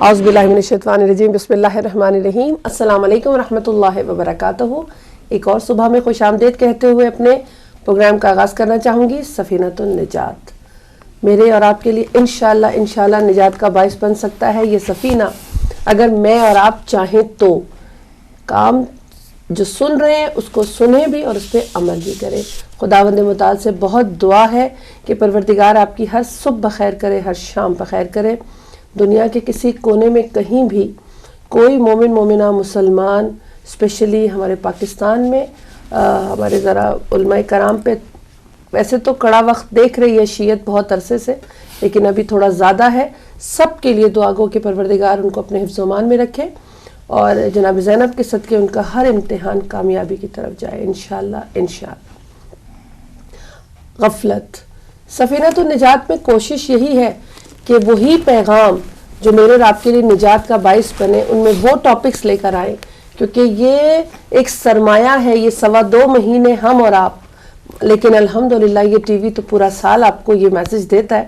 اعوذ باللہ من الشیطان الرجیم بسم اللہ الرحمن الرحیم السلام علیکم ورحمۃ اللہ وبرکاتہ۔ ایک اور صبح میں خوش آمدید کہتے ہوئے اپنے پروگرام کا آغاز کرنا چاہوں گی۔ سفینۃ النجات میرے اور آپ کے لیے انشاءاللہ نجات کا باعث بن سکتا ہے یہ سفینہ، اگر میں اور آپ چاہیں تو کام جو سن رہے ہیں اس کو سنیں بھی اور اس پہ عمل بھی کریں۔ خداوند متعال سے بہت دعا ہے کہ پروردگار آپ کی ہر صبح بخیر کرے، ہر شام بخیر کرے۔ دنیا کے کسی کونے میں کہیں بھی کوئی مومن مومنہ مسلمان اسپیشلی ہمارے پاکستان میں ہمارے ذرا علماء کرام پہ ویسے تو کڑا وقت دیکھ رہی ہے شیعت بہت عرصے سے، لیکن ابھی تھوڑا زیادہ ہے۔ سب کے لیے دعا گو کہ پروردگار ان کو اپنے حفظ و امان میں رکھے اور جناب زینب کے صدقے ان کا ہر امتحان کامیابی کی طرف جائے انشاءاللہ۔ غفلت سفینۃ النجات میں کوشش یہی ہے کہ وہی پیغام جو میرے اور آپ کے لیے نجات کا باعث بنے ان میں وہ ٹاپکس لے کر آئیں، کیونکہ یہ ایک سرمایہ ہے۔ یہ 2.25 مہینے ہم اور آپ، لیکن الحمدللہ یہ ٹی وی تو پورا سال آپ کو یہ میسج دیتا ہے،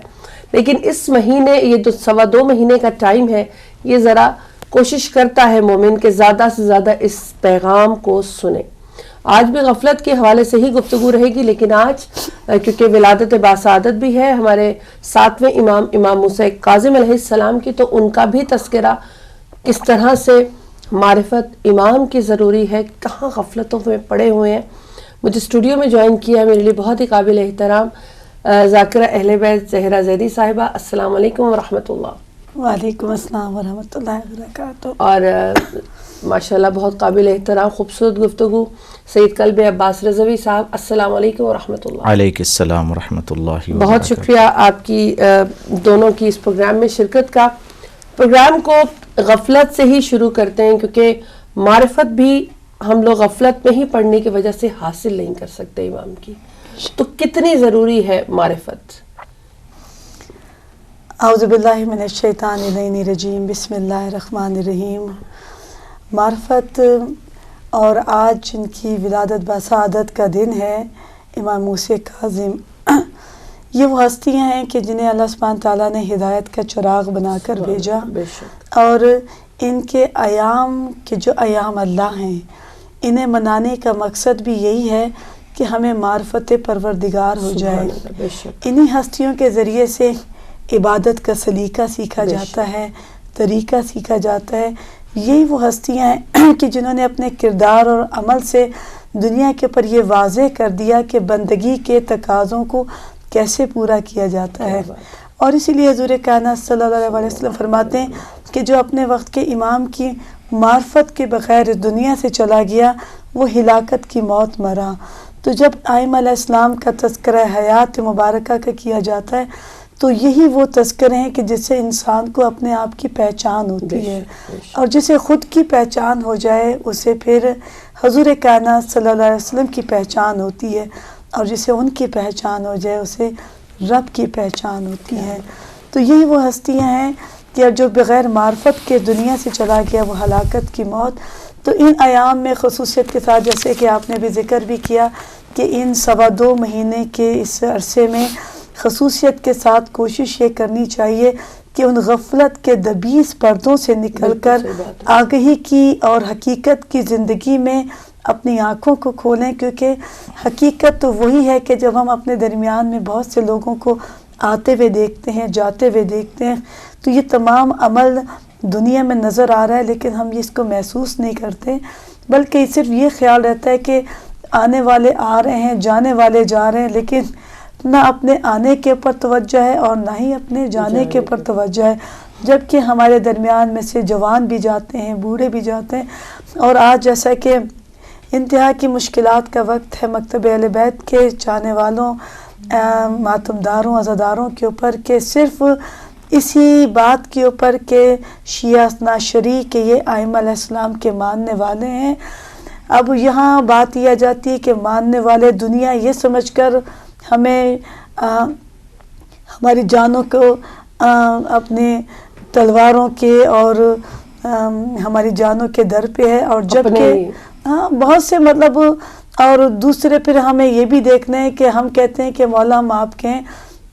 لیکن اس مہینے یہ جو 2.25 مہینے کا ٹائم ہے یہ ذرا کوشش کرتا ہے مومن کہ زیادہ سے زیادہ اس پیغام کو سنیں۔ آج بھی غفلت کے حوالے سے ہی گفتگو رہے گی، لیکن آج کیونکہ ولادت باسعادت بھی ہے ہمارے 7ویں امام موسیٰ کاظم علیہ السلام کی، تو ان کا بھی تذکرہ کس طرح سے معرفت امام کی ضروری ہے، کہاں غفلتوں میں پڑے ہوئے ہیں۔ مجھے اسٹوڈیو میں جوائن کیا میرے لیے بہت ہی قابل احترام ذاکرہ اہل بیت زہرہ زیدی صاحبہ۔ السلام علیکم ورحمۃ اللہ۔ وعلیکم السلام ورحمۃ اللہ وبرکاتہ۔ اور ماشاءاللہ بہت قابل احترام خوبصورت گفتگو سید قلب عباس رضوی صاحب۔ السلام علیکم ورحمۃ اللہ۔ علیکم السلام ورحمۃ اللہ وبرکاتہ۔ بہت شکریہ آپ کی دونوں کی اس پروگرام میں شرکت کا۔ پروگرام کو غفلت سے ہی شروع کرتے ہیں، کیونکہ معرفت بھی ہم لوگ غفلت میں ہی پڑھنے کی وجہ سے حاصل نہیں کر سکتے امام کی، تو کتنی ضروری ہے معرفت؟ اعوذ باللہ من الشیطان الرجیم بسم اللہ الرحمن الرحیم۔ معرفت اور آج جن کی ولادت باسعادت کا دن ہے امام موسیٰ کاظم، یہ وہ ہستیاں ہیں کہ جنہیں اللہ سبحانہ تعالیٰ نے ہدایت کا چراغ بنا کر بھیجا، اور ان کے ایام کے جو ایام اللہ ہیں انہیں منانے کا مقصد بھی یہی ہے کہ ہمیں معرفت پروردگار ہو جائے۔ انہی ہستیوں کے ذریعے سے عبادت کا سلیقہ سیکھا جاتا ہے، طریقہ سیکھا جاتا ہے۔ یہی وہ ہستیاں ہیں کہ جنہوں نے اپنے کردار اور عمل سے دنیا کے اوپر یہ واضح کر دیا کہ بندگی کے تقاضوں کو کیسے پورا کیا جاتا ہے۔ اور اسی لیے حضور کائنات صلی اللہ علیہ وسلم فرماتے ہیں کہ جو اپنے وقت کے امام کی معرفت کے بغیر اس دنیا سے چلا گیا وہ ہلاکت کی موت مرا۔ تو جب ائمہ علیہ السلام کا تذکرہ حیات مبارکہ کا کیا جاتا ہے تو یہی وہ تذکرے ہیں کہ جس سے انسان کو اپنے آپ کی پہچان ہوتی ہے، اور جسے خود کی پہچان ہو جائے اسے پھر حضور کائنات صلی اللہ علیہ وسلم کی پہچان ہوتی ہے، اور جسے ان کی پہچان ہو جائے اسے رب کی پہچان ہوتی ہے۔ تو یہی وہ ہستیاں ہیں کہ جو بغیر معرفت کے دنیا سے چلا گیا وہ ہلاکت کی موت۔ تو ان ایام میں خصوصیت کے ساتھ جیسے کہ آپ نے بھی ذکر بھی کیا کہ ان 2.25 مہینے کے اس عرصے میں خصوصیت کے ساتھ کوشش یہ کرنی چاہیے کہ ان غفلت کے دبیس پردوں سے نکل کر آگہی کی اور حقیقت کی زندگی میں اپنی آنکھوں کو کھولیں، کیونکہ حقیقت تو وہی ہے کہ جب ہم اپنے درمیان میں بہت سے لوگوں کو آتے ہوئے دیکھتے ہیں، جاتے ہوئے دیکھتے ہیں، تو یہ تمام عمل دنیا میں نظر آ رہا ہے لیکن ہم اس کو محسوس نہیں کرتے، بلکہ صرف یہ خیال رہتا ہے کہ آنے والے آ رہے ہیں، جانے والے جا رہے ہیں، لیکن نہ اپنے آنے کے اوپر توجہ ہے اور نہ ہی اپنے جانے کے اوپر توجہ ہے، جبکہ ہمارے درمیان میں سے جوان بھی جاتے ہیں، بوڑھے بھی جاتے ہیں۔ اور آج جیسا کہ انتہا کی مشکلات کا وقت ہے مکتب اہل بیت کے چاہنے والوں، ماتمداروں، عزاداروں کے اوپر کہ صرف اسی بات کے اوپر کہ شیعہ نا شریک کہ یہ ائمہ علیہ السلام کے ماننے والے ہیں. اب یہاں بات یہ آ جاتی ہے کہ ماننے والے دنیا یہ سمجھ کر ہمیں ہماری جانوں کو اپنے تلواروں کے اور ہماری جانوں کے در پہ ہے، اور جبکہ بہت سے مطلب اور دوسرے پھر ہمیں یہ بھی دیکھنا ہے کہ ہم کہتے ہیں کہ مولا ہم آپ کے ہیں،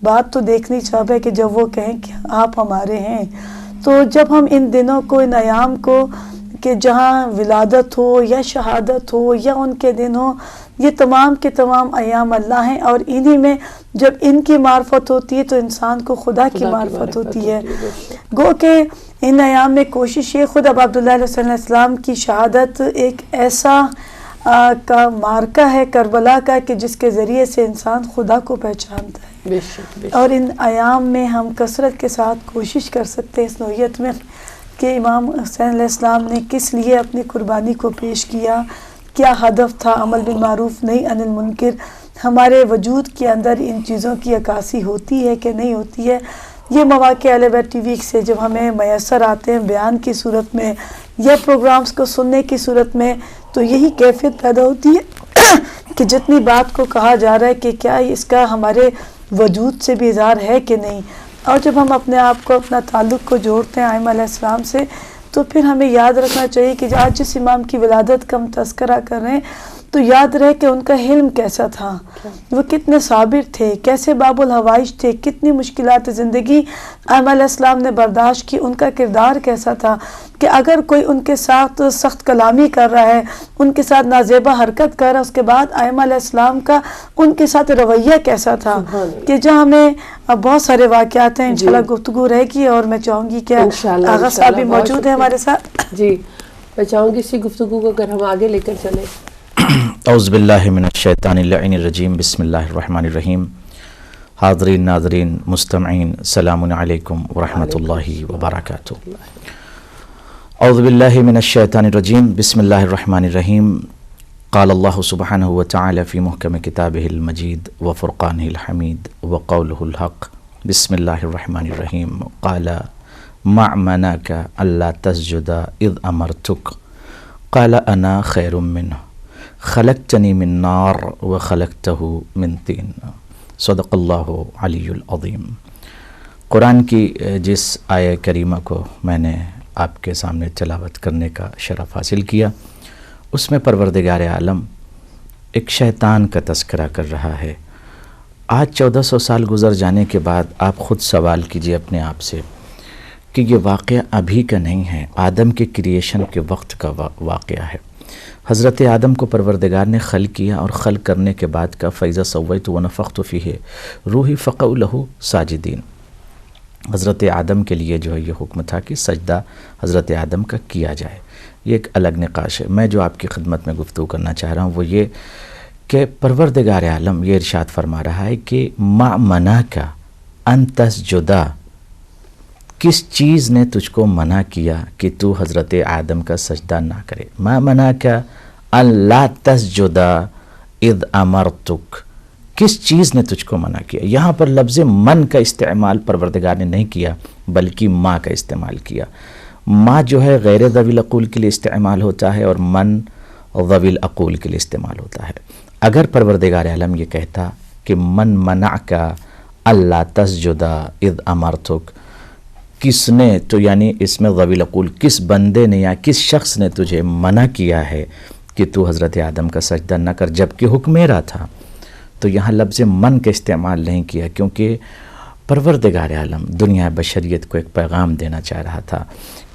بات تو دیکھنی چاہیے کہ جب وہ کہیں کہ آپ ہمارے ہیں. تو جب ہم ان دنوں کو، ان ایام کو کہ جہاں ولادت ہو یا شہادت ہو یا ان کے دن ہو، یہ تمام کے تمام ایام اللہ ہیں، اور انہی میں جب ان کی معرفت ہوتی ہے تو انسان کو خدا کی معرفت ہوتی ہے. گو کہ ان ایام میں کوشش یہ، خود اب عبداللہ علیہ السلام کی شہادت ایک ایسا کا مارکہ ہے کربلا کا کہ جس کے ذریعے سے انسان خدا کو پہچانتا ہے. اور ان ایام میں ہم کثرت کے ساتھ کوشش کر سکتے ہیں اس نوعیت میں کہ امام حسین علیہ السلام نے کس لیے اپنی قربانی کو پیش کیا، کیا ہدف تھا. عمل بالمعروف نہیں عن المنکر، ہمارے وجود کے اندر ان چیزوں کی عکاسی ہوتی ہے کہ نہیں ہوتی ہے. یہ مواقع اہل بیت ٹی وی سے جب ہمیں میسر آتے ہیں بیان کی صورت میں یا پروگرامز کو سننے کی صورت میں، تو یہی کیفیت پیدا ہوتی ہے کہ جتنی بات کو کہا جا رہا ہے کہ کیا اس کا ہمارے وجود سے بھی اظہار ہے کہ نہیں. اور جب ہم اپنے آپ کو، اپنا تعلق کو جوڑتے ہیں ائمہ علیہ السلام سے، تو پھر ہمیں یاد رکھنا چاہیے کہ آج جس امام کی ولادت کا ہم تذکرہ کر رہے ہیں تو یاد رہے کہ ان کا حلم کیسا تھا، وہ کتنے صابر تھے، کیسے باب الحوائج تھے، کتنی مشکلات زندگی ائمہ علیہ السلام نے برداشت کی، ان کا کردار کیسا تھا کہ اگر کوئی ان کے ساتھ سخت کلامی کر رہا ہے، ان کے ساتھ نازیبا حرکت کر رہا ہے، اس کے بعد ائمہ علیہ السلام کا ان کے ساتھ رویہ کیسا تھا کہ جہاں ہمیں بہت سارے واقعات ہیں. انشاءاللہ گفتگو رہے گی اور میں چاہوں گی کہ آغا صاحب بھی موجود ہیں ہمارے ساتھ. جی میں چاہوں گی اسی گفتگو کو اگر ہم آگے لے کر چلیں. اعوذ باللہ من الشیطان اللعین الرجیم، بسم اللہ الرحمن الرحیم. حاضرین، ناظرین، مستمعین، سلام علیکم ورحمۃ اللہ وبرکاتہ. اعوذ باللہ من الشیطان الرجیم، بسم اللہ الرحمن الرحیم. قال اللہ سبحانہ وتعالی فی محکم کتابہ المجید وفرقانہ الحمید وقولہ الحق. بسم اللہ الرحمن الرحیم. قال ما منعک الا تسجد اذ امرتک قال انا خیر منہ خلقتنی من نار وخلقتہ من طین. صدق اللہ علی العظیم. قرآن کی جس آیہ کریمہ کو میں نے آپ کے سامنے تلاوت کرنے کا شرف حاصل کیا، اس میں پروردگار عالم ایک شیطان کا تذکرہ کر رہا ہے. آج 1400 سال گزر جانے کے بعد آپ خود سوال کیجئے اپنے آپ سے کہ یہ واقعہ ابھی کا نہیں ہے، آدم کے کریشن کے وقت کا واقعہ ہے. حضرت آدم کو پروردگار نے خلق کیا، اور خلق کرنے کے بعد کا فَإِذَا سَوَّيْتُ وَنَفَخْتُ فِيهِ روحی فَقَعُوا لَهُ ساجدین. حضرت آدم کے لیے جو ہے یہ حکم تھا کہ سجدہ حضرت آدم کا کیا جائے. یہ ایک الگ نقاش ہے. میں جو آپ کی خدمت میں گفتگو کرنا چاہ رہا ہوں وہ یہ کہ پروردگار عالم یہ ارشاد فرما رہا ہے کہ ما منعک ان تسجد، کس چیز نے تجھ کو منع کیا کہ تو حضرت آدم کا سجدہ نہ کرے. ما منعک ان لا تسجد اذ امرتک، کس چیز نے تجھ کو منع کیا. یہاں پر لفظ من کا استعمال پروردگار نے نہیں کیا بلکہ ما کا استعمال کیا. ما جو ہے غیر ذوی العقول کے لیے استعمال ہوتا ہے اور من ذوی العقول کے لیے استعمال ہوتا ہے. اگر پروردگار عالم یہ کہتا کہ من منعک الا تسجد اذ امرتک، کس نے، تو یعنی اس میں ذوی العقول کس بندے نے یا کس شخص نے تجھے منع کیا ہے کہ تو حضرت آدم کا سجدہ نہ کر جبکہ حکم میرا تھا. تو یہاں لفظ من کا استعمال نہیں کیا کیونکہ پروردگار عالم دنیا بشریت کو ایک پیغام دینا چاہ رہا تھا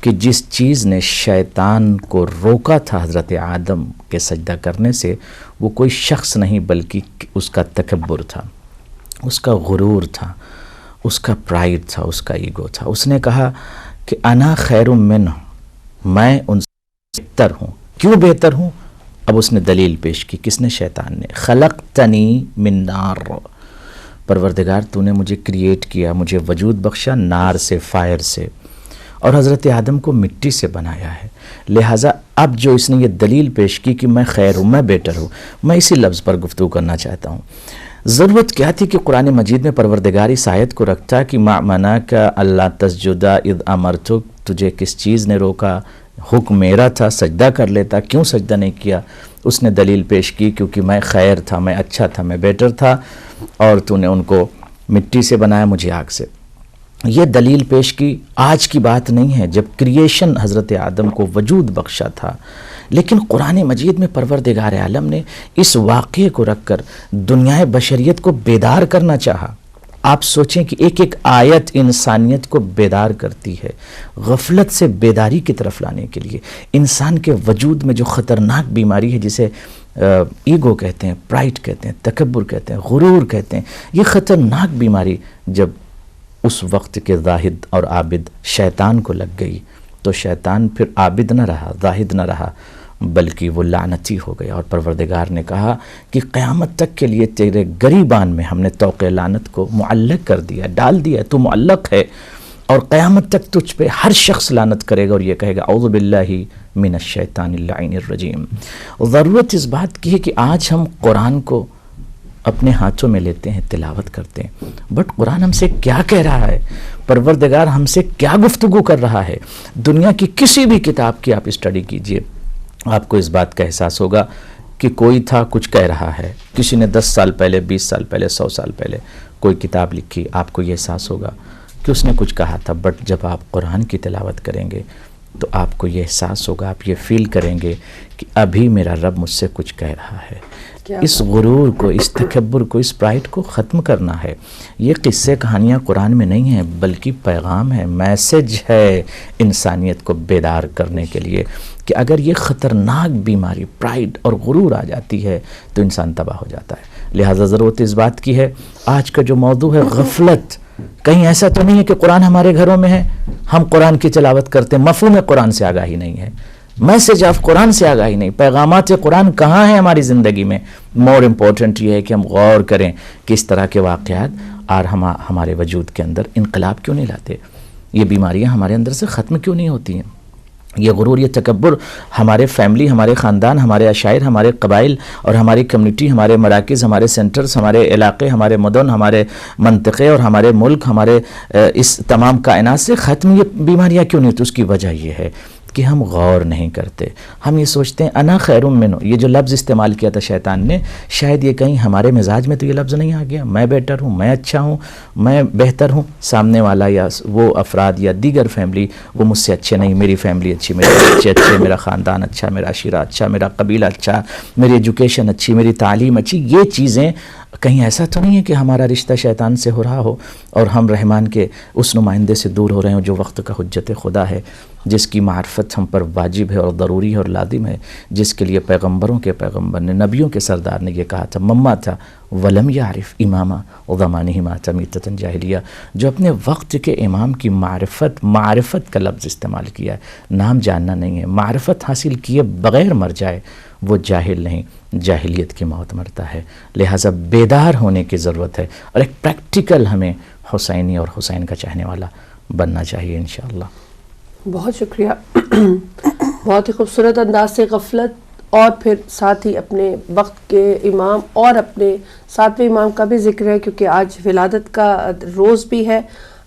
کہ جس چیز نے شیطان کو روکا تھا حضرت آدم کے سجدہ کرنے سے، وہ کوئی شخص نہیں بلکہ اس کا تکبر تھا، اس کا غرور تھا، اس کا پرائیڈ تھا، اس کا ایگو تھا. اس نے کہا کہ انا خیر منہ، میں ان سے بہتر ہوں. کیوں بہتر ہوں؟ اب اس نے دلیل پیش کی. کس نے؟ شیطان نے. خلقتنی من نار، پروردگار تو نے مجھے کریٹ کیا، مجھے وجود بخشا نار سے، فائر سے، اور حضرت آدم کو مٹی سے بنایا ہے. لہٰذا اب جو اس نے یہ دلیل پیش کی کہ میں خیر ہوں، میں بیٹر ہوں، میں اسی لفظ پر گفتگو کرنا چاہتا ہوں. ضرورت کیا تھی کہ قرآن مجید میں پروردگار اس آیت کو رکھتا کہ ما منعک اللہ تسجد اذ امرتک، تجھے کس چیز نے روکا، حکم میرا تھا سجدہ کر لیتا، کیوں سجدہ نہیں کیا؟ اس نے دلیل پیش کی کیونکہ میں خیر تھا، میں اچھا تھا، میں بیٹر تھا، اور تو نے ان کو مٹی سے بنایا، مجھے آگ سے. یہ دلیل پیش کی. آج کی بات نہیں ہے جب کریشن حضرت آدم کو وجود بخشا تھا، لیکن قرآن مجید میں پروردگار عالم نے اس واقعے کو رکھ کر دنیا بشریت کو بیدار کرنا چاہا. آپ سوچیں کہ ایک ایک آیت انسانیت کو بیدار کرتی ہے غفلت سے بیداری کی طرف لانے کے لیے. انسان کے وجود میں جو خطرناک بیماری ہے جسے ایگو کہتے ہیں، پرائڈ کہتے ہیں، تکبر کہتے ہیں، غرور کہتے ہیں، یہ خطرناک بیماری جب اس وقت کے زاہد اور عابد شیطان کو لگ گئی تو شیطان پھر عابد نہ رہا، زاہد نہ رہا، بلکہ وہ لعنتی ہو گیا. اور پروردگار نے کہا کہ قیامت تک کے لیے تیرے گریبان میں ہم نے طوق لعنت کو معلق کر دیا، ڈال دیا، تو معلق ہے، اور قیامت تک تجھ پہ ہر شخص لعنت کرے گا اور یہ کہے گا اعوذ باللہ من الشیطان اللعین الرجیم. ضرورت اس بات کی ہے کہ آج ہم قرآن کو اپنے ہاتھوں میں لیتے ہیں، تلاوت کرتے ہیں، بٹ قرآن ہم سے کیا کہہ رہا ہے، پروردگار ہم سے کیا گفتگو کر رہا ہے؟ دنیا کی کسی بھی کتاب کی آپ اسٹڈی کیجئے، آپ کو اس بات کا احساس ہوگا کہ کوئی تھا کچھ کہہ رہا ہے. کسی نے 10 سال پہلے، 20 سال پہلے، 100 سال پہلے کوئی کتاب لکھی، آپ کو یہ احساس ہوگا کہ اس نے کچھ کہا تھا. بٹ جب آپ قرآن کی تلاوت کریں گے تو آپ کو یہ احساس ہوگا، آپ یہ فیل کریں گے کہ ابھی میرا رب مجھ سے کچھ کہہ رہا ہے. اس غرور کو، اس تکبر کو، اس پرائڈ کو ختم کرنا ہے. یہ قصے کہانیاں قرآن میں نہیں ہیں بلکہ پیغام ہے، میسج ہے انسانیت کو بیدار کرنے کے لیے کہ اگر یہ خطرناک بیماری پرائڈ اور غرور آ جاتی ہے تو انسان تباہ ہو جاتا ہے. لہٰذا ضرورت اس بات کی ہے. آج کا جو موضوع ہے غفلت، کہیں ایسا تو نہیں ہے کہ قرآن ہمارے گھروں میں ہے، ہم قرآن کی تلاوت کرتے ہیں، مفہوم قرآن سے آگاہی نہیں ہے، میسج آف قرآن سے آگاہی نہیں، پیغامات قرآن کہاں ہیں ہماری زندگی میں؟ مور امپورٹنٹ یہ ہے کہ ہم غور کریں کہ اس طرح کے واقعات اور ہمارے وجود کے اندر انقلاب کیوں نہیں لاتے، یہ بیماریاں ہمارے اندر سے ختم کیوں نہیں ہوتی ہیں. یہ غرور، یہ تکبر ہمارے فیملی، ہمارے خاندان، ہمارے عشائر، ہمارے قبائل اور ہماری کمیونٹی، ہمارے مراکز، ہمارے سینٹرز، ہمارے علاقے، ہمارے مدن، ہمارے منطقے اور ہمارے ملک، ہمارے اس تمام کائنات سے ختم یہ بیماریاں کیوں نہیں ہوتی؟ اس کی وجہ یہ ہے کہ ہم غور نہیں کرتے. ہم یہ سوچتے ہیں انا خیر منہ، یہ جو لفظ استعمال کیا تھا شیطان نے، شاید یہ کہیں ہمارے مزاج میں تو یہ لفظ نہیں آ گیا، میں بیٹر ہوں، میں اچھا ہوں، میں بہتر ہوں، سامنے والا یا وہ افراد یا دیگر فیملی وہ مجھ سے اچھے نہیں، میری فیملی اچھی، میرے بچے اچھے، میرا خاندان اچھا، میرا عشیرہ اچھا، میرا قبیلہ اچھا، میری ایجوکیشن اچھی، میری تعلیم اچھی. یہ چیزیں کہیں ایسا تو نہیں ہے کہ ہمارا رشتہ شیطان سے ہو رہا ہو اور ہم رحمان کے اس نمائندے سے دور ہو رہے ہوں جو وقت کا حجت خدا ہے، جس کی معرفت ہم پر واجب ہے اور ضروری ہے اور لازم ہے، جس کے لیے پیغمبروں کے پیغمبر نے، نبیوں کے سردار نے یہ کہا تھا مما تھا ولم یعرف امامہ زمانہ مات میتۃ جاہلیہ، جو اپنے وقت کے امام کی معرفت کا لفظ استعمال کیا ہے، نام جاننا نہیں ہے، معرفت حاصل کیے بغیر مر جائے وہ جاہل نہیں، جاہلیت کی موت مرتا ہے. لہٰذا بیدار ہونے کی ضرورت ہے اور ایک پریکٹیکل ہمیں حسینی اور حسین کا چاہنے والا بننا چاہیے انشاءاللہ. بہت شکریہ. بہت ہی خوبصورت انداز سے غفلت اور پھر ساتھ ہی اپنے وقت کے امام اور اپنے 7ویں امام کا بھی ذکر ہے، کیونکہ آج ولادت کا روز بھی ہے.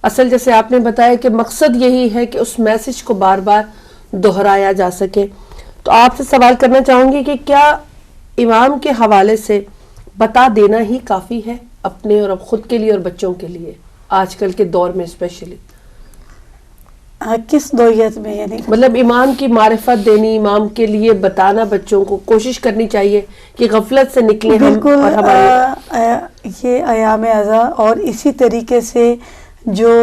اصل جیسے آپ نے بتایا کہ مقصد یہی ہے کہ اس میسج کو بار بار دہرایا جا سکے. تو آپ سے سوال کرنا چاہوں گی کہ کیا امام کے حوالے سے بتا دینا ہی کافی ہے اپنے اور خود کے لیے اور بچوں کے لیے آج کل کے دور میں اسپیشلی؟ کس نوعیت میں؟ یعنی مطلب امام کی معرفت دینی، امام کے لیے بتانا، بچوں کو کوشش کرنی چاہیے کہ غفلت سے نکلیں ہم. بالکل. اور ہمارے یہ ایام اعضا اور اسی طریقے سے جو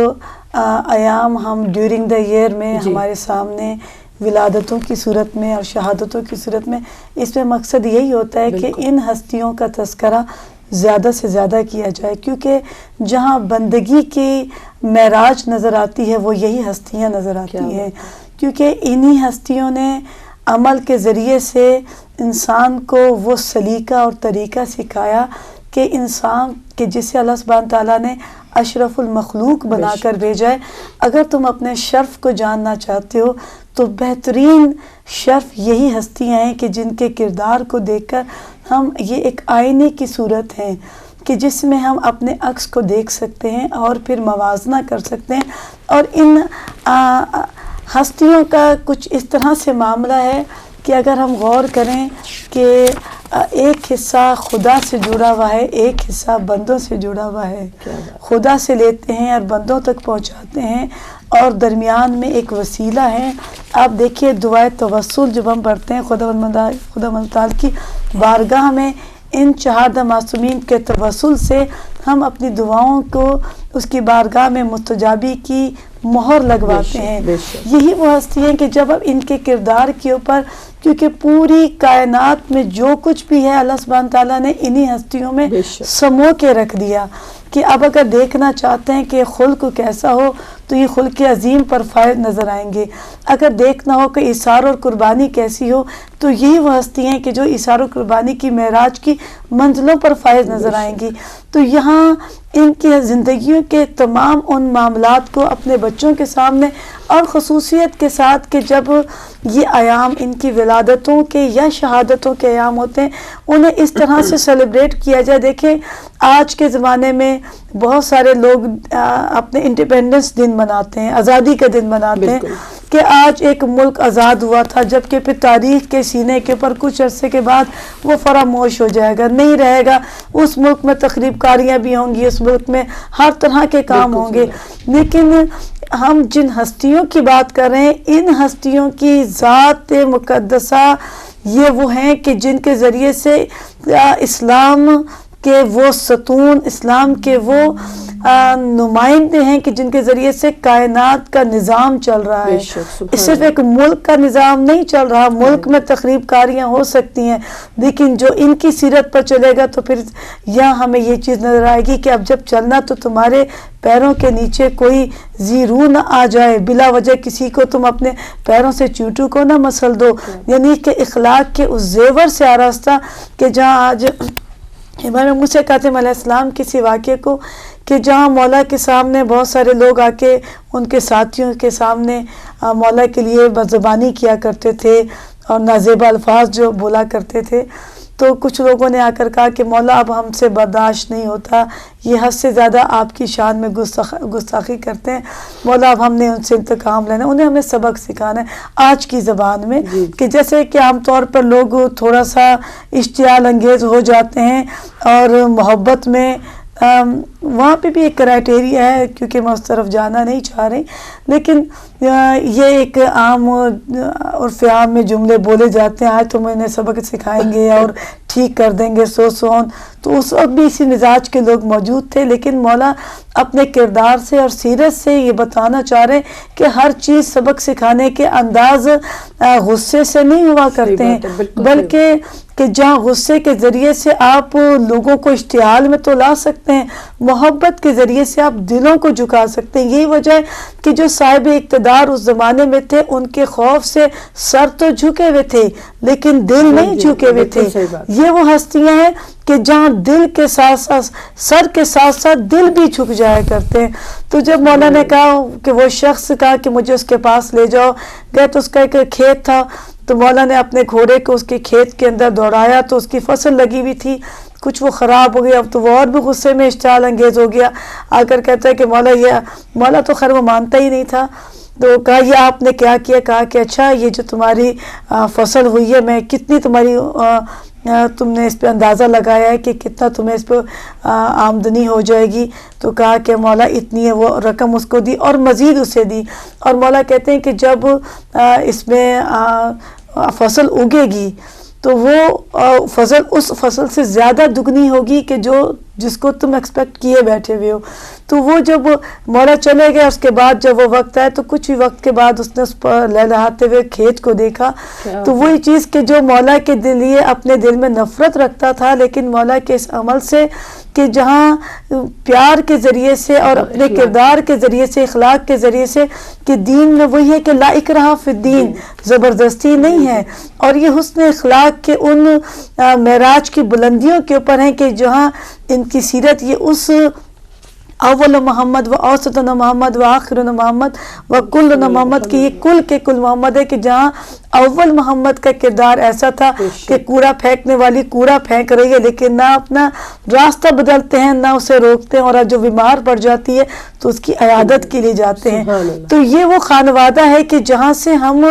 ایام ہم ڈیورنگ دا ایئر میں ہمارے سامنے ولادتوں کی صورت میں اور شہادتوں کی صورت میں، اس میں مقصد یہی ہوتا ہے کہ ان ہستیوں کا تذکرہ زیادہ سے زیادہ کیا جائے، کیونکہ جہاں بندگی کی معراج نظر آتی ہے وہ یہی ہستیاں نظر آتی ہیں، کیونکہ انہی ہستیوں نے عمل کے ذریعے سے انسان کو وہ سلیقہ اور طریقہ سکھایا کہ انسان کہ جسے اللہ سبحانہ تعالیٰ نے اشرف المخلوق بنا کر بھیجا ہے، اگر تم اپنے شرف کو جاننا چاہتے ہو تو بہترین شرف یہی ہستیاں ہیں کہ جن کے کردار کو دیکھ کر ہم یہ ایک آئینے کی صورت ہیں کہ جس میں ہم اپنے عکس کو دیکھ سکتے ہیں اور پھر موازنہ کر سکتے ہیں. اور ان ہستیوں کا کچھ اس طرح سے معاملہ ہے کہ اگر ہم غور کریں کہ ایک حصہ خدا سے جڑا ہوا ہے، ایک حصہ بندوں سے جڑا ہوا ہے. خدا سے لیتے ہیں اور بندوں تک پہنچاتے ہیں، اور درمیان میں ایک وسیلہ ہے. آپ دیکھیے دعائے توسل جب ہم پڑھتے ہیں خدا تعالی کی بارگاہ میں، ان 4 معصومین کے توسل سے ہم اپنی دعاؤں کو اس کی بارگاہ میں مستجابی کی مہر لگواتے ہیں. یہی وہ ہستی ہیں کہ جب اب ان کے کردار کے اوپر، کیونکہ پوری کائنات میں جو کچھ بھی ہے اللہ سبحانہ تعالیٰ نے انہی ہستیوں میں سمو کے رکھ دیا کہ اب اگر دیکھنا چاہتے ہیں کہ خلق کیسا ہو تو یہ خلق عظیم پر فائز نظر آئیں گے. اگر دیکھنا ہو کہ ایثار اور قربانی کیسی ہو تو یہی وہ ہستی ہیں کہ جو ایثار اور قربانی کی معراج کی منزلوں پر فائز نظر آئیں گی. تو یہاں ان کی زندگیوں کے تمام ان معاملات کو اپنے بچوں کے سامنے، اور خصوصیت کے ساتھ کہ جب یہ ایام ان کی ولادتوں کے یا شہادتوں کے ایام ہوتے ہیں انہیں اس طرح سے سیلیبریٹ کیا جائے. دیکھیں آج کے زمانے میں بہت سارے لوگ اپنے انڈیپینڈنس دن مناتے ہیں، آزادی کا دن مناتے ہیں کہ آج ایک ملک آزاد ہوا تھا، جبکہ پھر تاریخ کے سینے کے اوپر کچھ عرصے کے بعد وہ فراموش ہو جائے گا، نہیں رہے گا. اس ملک میں تقریب کاریاں بھی ہوں گی، اس ملک میں ہر طرح کے کام ہوں گے. لیکن ہم جن ہستیوں کی بات کر رہے ہیں، ان ہستیوں کی ذات مقدسہ یہ وہ ہیں کہ جن کے ذریعے سے اسلام کہ وہ ستون، اسلام کے وہ نمائندے ہیں کہ جن کے ذریعے سے کائنات کا نظام چل رہا ہے. صرف ایک ملک کا نظام نہیں چل رہا. ملک میں تقریب کاریاں ہو سکتی ہیں، لیکن جو ان کی سیرت پر چلے گا تو پھر یہاں ہمیں یہ چیز نظر آئے گی کہ اب جب چلنا تو تمہارے پیروں کے نیچے کوئی ذی روح نہ آ جائے، بلا وجہ کسی کو تم اپنے پیروں سے چونٹو کو نہ مسل دو. یعنی کہ اخلاق کے اس زیور سے آراستہ کہ جہاں آج امام موسیٰ کاظم علیہ السلام کسی واقعے کو کہ جہاں مولا کے سامنے بہت سارے لوگ آ کے ان کے ساتھیوں کے سامنے مولا کے لیے بدزبانی کیا کرتے تھے اور نازیبا الفاظ جو بولا کرتے تھے، تو کچھ لوگوں نے آ کر کہا کہ مولا اب ہم سے برداشت نہیں ہوتا، یہ حد سے زیادہ آپ کی شان میں گستاخی کرتے ہیں، مولا اب ہم نے ان سے انتقام لینا. انہیں ہمیں سبق سکھانا ہے آج کی زبان میں کہ جیسے کہ عام طور پر لوگ تھوڑا سا اشتعال انگیز ہو جاتے ہیں اور محبت میں وہاں پہ بھی ایک کرائٹیریا ہے، کیونکہ میں اس طرف جانا نہیں چاہ رہی، لیکن یہ ایک عام عرف عام میں جملے بولے جاتے ہیں آج تم انہیں سبق سکھائیں گے اور ٹھیک کر دیں گے سون. تو اس وقت بھی اسی مزاج کے لوگ موجود تھے، لیکن مولا اپنے کردار سے اور سیرت سے یہ بتانا چاہ رہے ہیں کہ ہر چیز سبق سکھانے کے انداز غصے سے نہیں ہوا کرتے ہیں، بلکہ کہ جہاں غصے کے ذریعے سے آپ لوگوں کو اشتعال میں تو لا سکتے ہیں، محبت کے ذریعے سے آپ دلوں کو جھکا سکتے ہیں. یہی وجہ ہے کہ جو صاحب اقتدار اس زمانے میں تھے ان کے خوف سے سر تو جھکے ہوئے تھے لیکن دل نہیں جھکے ہوئے تھے. یہ وہ ہستیاں ہیں کہ جہاں دل کے ساتھ ساتھ سر کے ساتھ ساتھ دل بھی جھک جایا کرتے ہیں. تو جب مولا نے کہا کہ وہ شخص کہا کہ مجھے اس کے پاس لے جاؤ، گئے تو اس کا ایک کھیت تھا، تو مولا نے اپنے گھوڑے کو اس کے کھیت کے اندر دوڑایا تو اس کی فصل لگی ہوئی تھی، کچھ وہ خراب ہو گیا. اب تو وہ اور بھی غصے میں اشتعال انگیز ہو گیا، آ کر کہتا ہے کہ مولا تو خیر وہ مانتا ہی نہیں تھا. تو کہا یہ آپ نے کیا کیا؟ کہا کہ اچھا یہ جو تمہاری فصل ہوئی ہے میں کتنی تمہاری تم نے اس پہ اندازہ لگایا ہے کہ کتنا تمہیں اس پہ آمدنی ہو جائے گی؟ تو کہا کہ مولا اتنی ہے. وہ رقم اس کو دی اور مزید اسے دی. اور مولا کہتے ہیں کہ جب اس میں فصل اگے گی تو وہ فصل اس فصل سے زیادہ دگنی ہوگی کہ جو جس کو تم ایکسپیکٹ کیے بیٹھے ہوئے ہو. تو وہ جب مولا چلے گئے اس کے بعد جب وہ وقت آئے تو کچھ ہی وقت کے بعد اس نے اس پر لہلہاتے ہوئے کھیت کو دیکھا. تو وہی چیز کہ جو مولا کے لیے اپنے دل میں نفرت رکھتا تھا، لیکن مولا کے اس عمل سے کہ جہاں پیار کے ذریعے سے اور اپنے کردار کے ذریعے سے، اخلاق کے ذریعے سے، کہ دین میں وہی ہے کہ لا اکراہ فی الدین، زبردستی نہیں ہے. اور یہ حسن اخلاق کے ان معراج کی بلندیوں کے اوپر ہیں کہ جہاں ان کی سیرت یہ اس اول محمد و اوسط محمد و آخر محمد و کل محمد کی، یہ کل کے کل محمد ہے کہ جہاں اول محمد کا کردار ایسا تھا کہ کوڑا پھینکنے والی کوڑا پھینک رہی ہے لیکن نہ اپنا راستہ بدلتے ہیں نہ اسے روکتے ہیں، اور جو بیمار پڑ جاتی ہے تو اس کی عیادت کے لیے جاتے ہیں. تو یہ وہ خانوادہ ہے کہ جہاں سے ہم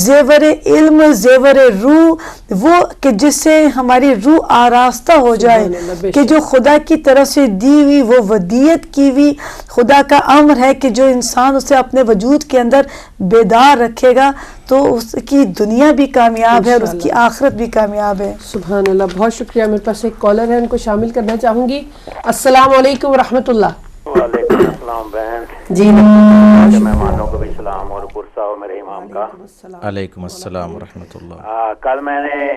زیور علم، زیور روح، وہ کہ جس سے ہماری روح آراستہ ہو جائے، کہ جو خدا کی طرف سے دی ہوئی وہ ودیت کی ہوئی خدا کا امر ہے کہ جو انسان اسے اپنے وجود کے اندر بیدار رکھے گا تو اس کی دنیا بھی کامیاب ہے اور اس کی آخرت بھی کامیاب ہے. سبحان اللہ. بہت شکریہ. میرے پاس ایک کالر ہے، ان کو شامل کرنا چاہوں گی. السلام علیکم ورحمۃ اللہ. وعلیکم السلام بہن جی مہمانوں کو بھی سلام اور پرسا ہو میرے امام کا. علیکم السلام ورحمۃ اللہ. کل میں نے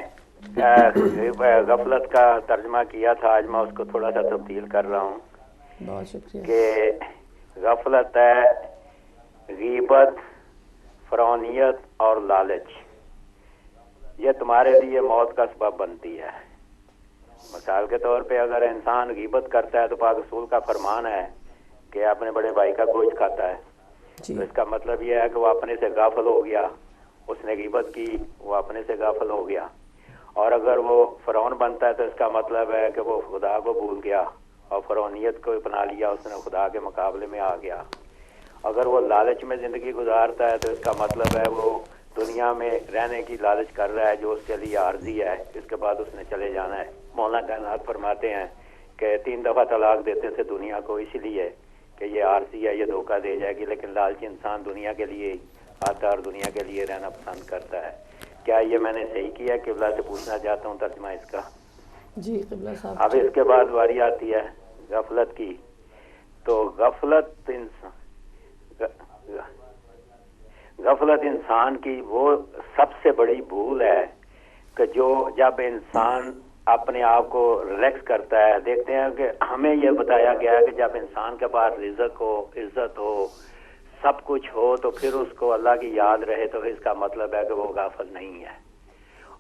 غفلت کا ترجمہ کیا تھا، آج میں اس کو تھوڑا سا تبدیل کر رہا ہوں. بہت شکریہ. کہ غفلت ہے غیبت، فرعونیت اور لالچ، یہ تمہارے لیے موت کا سبب بنتی ہے. مثال کے طور پہ اگر انسان غیبت کرتا ہے تو پاک رسول کا فرمان ہے کہ اپنے بڑے بھائی کا گوشت کھاتا ہے، تو اس کا مطلب یہ ہے کہ وہ اپنے سے غافل ہو گیا. اس نے غیبت کی، وہ اپنے سے غافل ہو گیا. اور اگر وہ فرعون بنتا ہے تو اس کا مطلب ہے کہ وہ خدا کو بھول گیا اور فرعونیت کو اپنا لیا، اس نے خدا کے مقابلے میں آ گیا. اگر وہ لالچ میں زندگی گزارتا ہے تو اس کا مطلب ہے وہ دنیا میں رہنے کی لالچ کر رہا ہے جو اس کے لیے عارضی ہے، اس کے بعد اس نے چلے جانا ہے. مولانا کائنات فرماتے ہیں کہ 3 دفعہ طلاق دیتے تھے دنیا کو اسی لیے کہ یہ عارضی ہے، یہ دھوکہ دے جائے گی. لیکن لالچی انسان دنیا کے لیے آتا ہے اور دنیا کے لیے رہنا پسند کرتا ہے. کیا یہ میں نے صحیح کیا؟ قبلہ سے پوچھنا چاہتا ہوں ترجمہ اس کا. جی قبلہ صاحب. اب اس کے بعد واری آتی ہے غفلت کی. تو غفلت انسان کی وہ سب سے بڑی بھول ہے کہ جو جب انسان اپنے آپ کو ریلیکس کرتا ہے. دیکھتے ہیں کہ ہمیں یہ بتایا گیا ہے کہ جب انسان کے پاس رزق ہو، عزت ہو، سب کچھ ہو تو پھر اس کو اللہ کی یاد رہے تو اس کا مطلب ہے کہ وہ غافل نہیں ہے.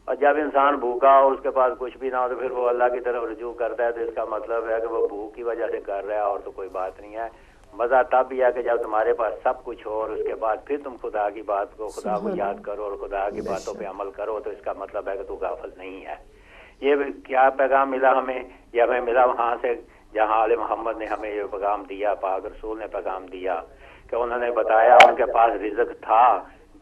اور جب انسان بھوکا ہو، اس کے پاس کچھ بھی نہ ہو تو پھر وہ اللہ کی طرف رجوع کرتا ہے تو اس کا مطلب ہے کہ وہ بھوک کی وجہ سے کر رہا ہے اور تو کوئی بات نہیں ہے. مزہ تب بھی ہے کہ جب تمہارے پاس سب کچھ ہو اور اس کے بعد پھر تم خدا کی بات کو، خدا کو یاد کرو اور خدا کی باتوں پہ عمل کرو تو اس کا مطلب ہے کہ تو غافل نہیں ہے. یہ کیا پیغام ملا ہمیں؟ یہ ہمیں ملا وہاں سے جہاں آل محمد نے ہمیں یہ پیغام دیا، پاک رسول نے پیغام دیا کہ انہوں نے بتایا ان کے پاس رزق تھا.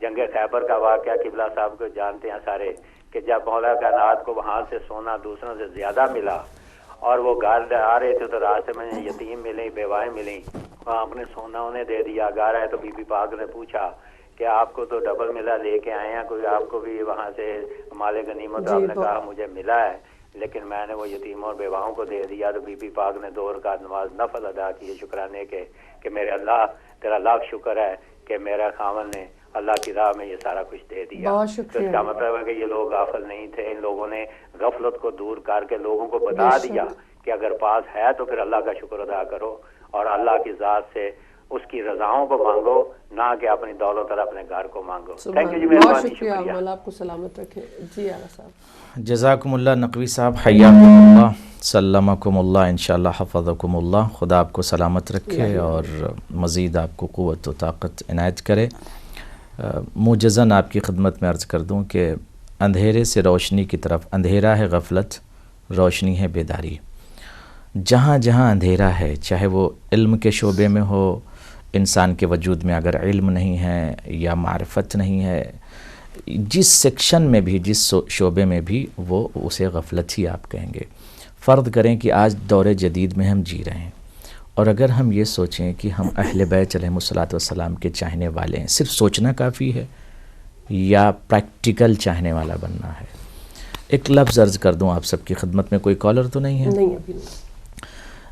جنگ خیبر کا واقعہ قبلہ صاحب کو جانتے ہیں سارے کہ جب مولا کائنات کو وہاں سے سونا دوسروں سے زیادہ ملا اور وہ گھر آ رہے تھے تو راستے میں یتیم ملیں، بیوائیں ملیں، وہاں آپ نے سونا انہیں دے دیا. گھر آئے تو بی بی پاک نے پوچھا کہ آپ کو تو ڈبل ملا لے کے آئے ہیں، کوئی آپ کو بھی وہاں سے مال غنیمت؟ آپ نے کہا مجھے ملا ہے لیکن میں نے وہ یتیموں اور بیواؤں کو دے دیا. تو بی بی پاک نے 2 رکعت نماز نفل ادا کی شکرانے کے کہ میرے اللہ تیرا لاکھ شکر ہے کہ میرا خاوند نے اللہ کی راہ میں یہ سارا کچھ دے دیا. تو اس کا مطلب ہے کہ یہ لوگ غافل نہیں تھے. ان لوگوں نے غفلت کو دور کر کے لوگوں کو بتا دیا کہ اگر پاس ہے تو پھر اللہ کا شکر ادا کرو اور اللہ کی ذات سے اس کی رضاؤں کو مانگو، نہ کہ اپنی دولت اور اپنے گھر کو مانگو. تھینک یو جی، بہت شکریہ. مولا آپ کو سلامت رکھے. جی اعلیٰ صاحب. جزاکم اللہ نقوی صاحب، حیاکم اللہ، سلمکم اللہ، انشاءاللہ حفظکم اللہ. خدا آپ کو سلامت رکھے اور مزید آپ کو قوت و طاقت عنایت کرے. موجزاً آپ کی خدمت میں عرض کر دوں کہ اندھیرے سے روشنی کی طرف، اندھیرا ہے غفلت، روشنی ہے بیداری. جہاں جہاں اندھیرا ہے، چاہے وہ علم کے شعبے میں ہو، انسان کے وجود میں اگر علم نہیں ہے یا معرفت نہیں ہے، جس سیکشن میں بھی، جس شعبے میں بھی، وہ اسے غفلت ہی آپ کہیں گے. فرض کریں کہ آج دور جدید میں ہم جی رہے ہیں اور اگر ہم یہ سوچیں کہ ہم اہل بیت علیہم الصلوۃ والسلام کے چاہنے والے ہیں، صرف سوچنا کافی ہے یا پریکٹیکل چاہنے والا بننا ہے؟ ایک لفظ عرض کر دوں آپ سب کی خدمت میں. کوئی کالر تو نہیں ہے؟ نہیں ابھی نہیں.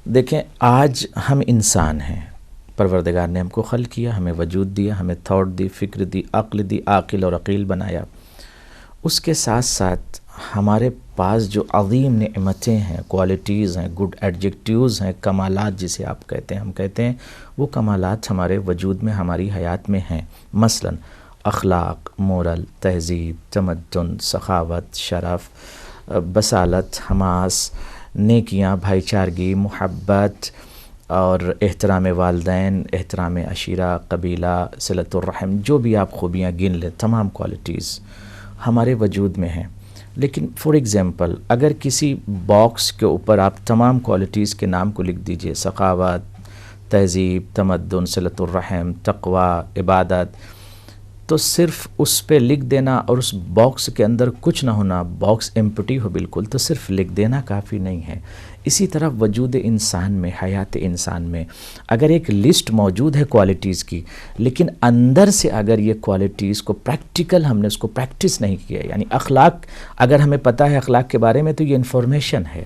دیکھیں آج ہم انسان ہیں، پروردگار نے ہم کو خلق کیا، ہمیں وجود دیا، ہمیں تھاٹ دی، فکر دی، عقل دی، عاقل اور عقیل بنایا. اس کے ساتھ ساتھ ہمارے پاس جو عظیم نعمتیں ہیں، کوالٹیز ہیں، گڈ ایڈجیکٹیوز ہیں، کمالات جسے آپ کہتے ہیں، ہم کہتے ہیں وہ کمالات ہمارے وجود میں، ہماری حیات میں ہیں. مثلا اخلاق، مورل، تہذیب، تمدن، سخاوت، شرف، بصالت، حماس، نیکیاں، بھائی چارگی، محبت اور احترام والدین، احترام عشیرہ، قبیلہ، صلۃ الرحم، جو بھی آپ خوبیاں گن لیں، تمام کوالٹیز ہمارے وجود میں ہیں. لیکن فار ایگزامپل اگر کسی باکس کے اوپر آپ تمام کوالٹیز کے نام کو لکھ دیجئے، سخاوت، تہذیب، تمدن، صلۃ الرحم، تقوی، عبادت، تو صرف اس پہ لکھ دینا اور اس باکس کے اندر کچھ نہ ہونا، باکس ایمپٹی ہو بالکل، تو صرف لکھ دینا کافی نہیں ہے. اسی طرح وجود انسان میں، حیات انسان میں اگر ایک لسٹ موجود ہے کوالٹیز کی، لیکن اندر سے اگر یہ کوالٹیز کو پریکٹیکل ہم نے اس کو پریکٹس نہیں کیا، یعنی اخلاق اگر ہمیں پتہ ہے اخلاق کے بارے میں تو یہ انفارمیشن ہے،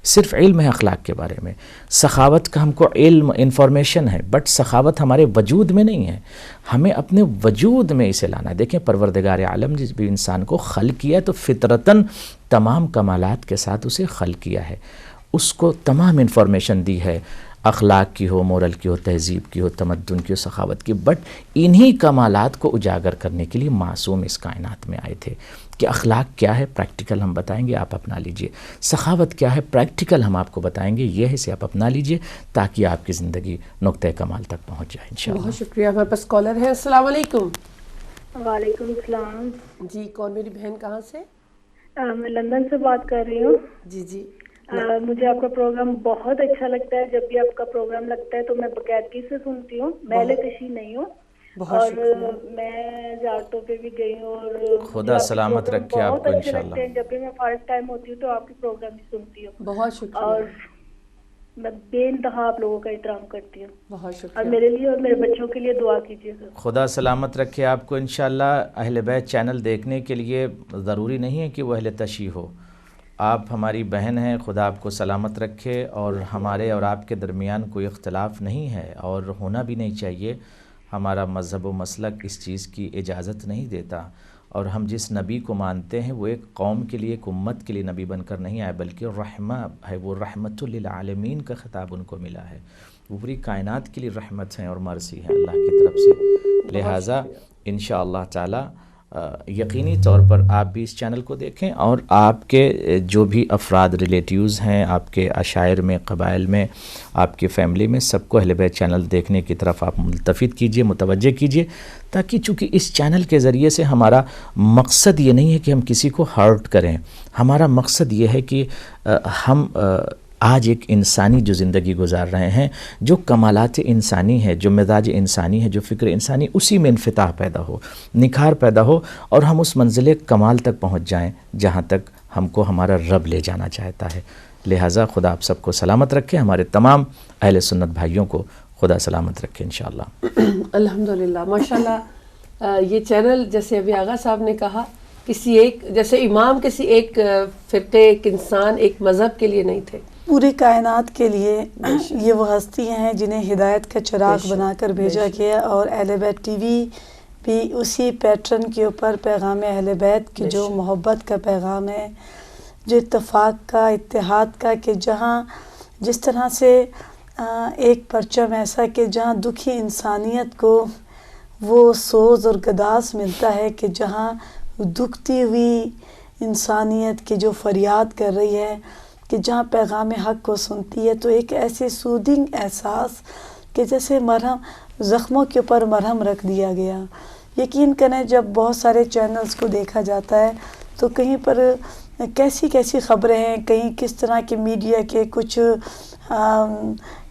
صرف علم ہے اخلاق کے بارے میں. سخاوت کا ہم کو علم، انفارمیشن ہے، بٹ سخاوت ہمارے وجود میں نہیں ہے، ہمیں اپنے وجود میں اسے لانا ہے. دیکھیں پروردگار عالم جس بھی انسان کو خلق کیا ہے تو فطرتاً تمام کمالات کے ساتھ اسے خلق کیا ہے، اس کو تمام انفارمیشن دی ہے، اخلاق کی ہو، مورل کی ہو، تہذیب کی ہو، تمدن کی ہو، سخاوت کی. بٹ انہی کمالات کو اجاگر کرنے کے لیے معصوم اس کائنات میں آئے تھے کہ اخلاق کیا ہے پریکٹیکل ہم بتائیں گے، آپ اپنا لیجئے. سخاوت کیا ہے پریکٹیکل ہم آپ کو بتائیں گے، یہ ہے سے آپ اپنا لیجئے تاکہ آپ کی زندگی نقطۂ کمال تک پہنچ جائے انشاءاللہ. بہت شکریہ. ہمارے پاس کالر ہے. السلام علیکم. وعلیکم السلام. جی کون میری بہن کہاں سے؟ میں لندن سے بات کر رہی ہوں. جی جی. مجھے آپ کا پروگرام بہت اچھا لگتا ہے. جب بھی آپ کا پروگرام لگتا ہے تو میں باقاعدگی سے سنتی ہوں. میں تشریح نہیں ہوں اور میں زیارتوں پہ بھی گئی ہوں اور خدا سلامت رکھے آپ کو انشاءاللہ. جب بھی میں فرسٹ ٹائم ہوتی ہوں تو آپ کے پروگرام بھی سنتی ہوں. بہت شکریہ. اور میں بے انتہا آپ لوگوں کا احترام کرتی ہوں. بہت شکریہ. اور میرے لیے اور میرے بچوں کے لیے دعا کیجیے گا. خدا سلامت رکھے آپ کو انشاءاللہ. اہل بیت چینل دیکھنے کے لیے ضروری نہیں ہے کہ وہ اہل تشیع ہو، آپ ہماری بہن ہیں، خدا آپ کو سلامت رکھے. اور ہمارے اور آپ کے درمیان کوئی اختلاف نہیں ہے اور ہونا بھی نہیں چاہیے. ہمارا مذہب و مسلک اس چیز کی اجازت نہیں دیتا. اور ہم جس نبی کو مانتے ہیں وہ ایک قوم کے لیے، ایک امت کے لیے نبی بن کر نہیں آئے، بلکہ رحمہ ہے، وہ رحمت للعالمین کا خطاب ان کو ملا ہے. وہ پوری کائنات کے لیے رحمت ہیں اور مرسی ہیں اللہ کی طرف سے. لہٰذا انشاءاللہ تعالی یقینی طور پر آپ بھی اس چینل کو دیکھیں اور آپ کے جو بھی افراد ریلیٹیوز ہیں آپ کے عشائر میں، قبائل میں، آپ کے فیملی میں، سب کو اہل بیت چینل دیکھنے کی طرف آپ ملتفت کیجئے، متوجہ کیجئے، تاکہ چونکہ اس چینل کے ذریعے سے ہمارا مقصد یہ نہیں ہے کہ ہم کسی کو ہرٹ کریں. ہمارا مقصد یہ ہے کہ ہم آج ایک انسانی جو زندگی گزار رہے ہیں، جو کمالات انسانی ہے، جو مزاج انسانی ہے، جو فکر انسانی، اسی میں انفتاح پیدا ہو، نکھار پیدا ہو اور ہم اس منزل کمال تک پہنچ جائیں جہاں تک ہم کو ہمارا رب لے جانا چاہتا ہے. لہٰذا خدا آپ سب کو سلامت رکھے، ہمارے تمام اہل سنت بھائیوں کو خدا سلامت رکھے انشاءاللہ. الحمدللہ ماشاءاللہ. یہ چینل جیسے ابھی آغا صاحب نے کہا، کسی ایک جیسے امام کسی ایک فرقے، ایک انسان، ایک مذہب کے لیے نہیں تھے، پوری کائنات کے لیے یہ وہ ہستیاں ہیں جنہیں ہدایت کا چراغ بنا کر بھیجا گیا. اور اہل بیت ٹی وی بھی اسی پیٹرن کے اوپر پیغام اہل بیت کی جو محبت کا پیغام ہے، جو اتفاق کا، اتحاد کا، کہ جہاں جس طرح سے ایک پرچم ایسا کہ جہاں دکھی انسانیت کو وہ سوز اور گداز ملتا ہے، کہ جہاں دکھتی ہوئی انسانیت کی جو فریاد کر رہی ہے، کہ جہاں پیغام حق کو سنتی ہے، تو ایک ایسے سودنگ احساس کہ جیسے مرہم، زخموں کے اوپر مرہم رکھ دیا گیا. یقین کریں جب بہت سارے چینلز کو دیکھا جاتا ہے تو کہیں پر کیسی کیسی خبریں ہیں، کہیں کس طرح کے میڈیا کے کچھ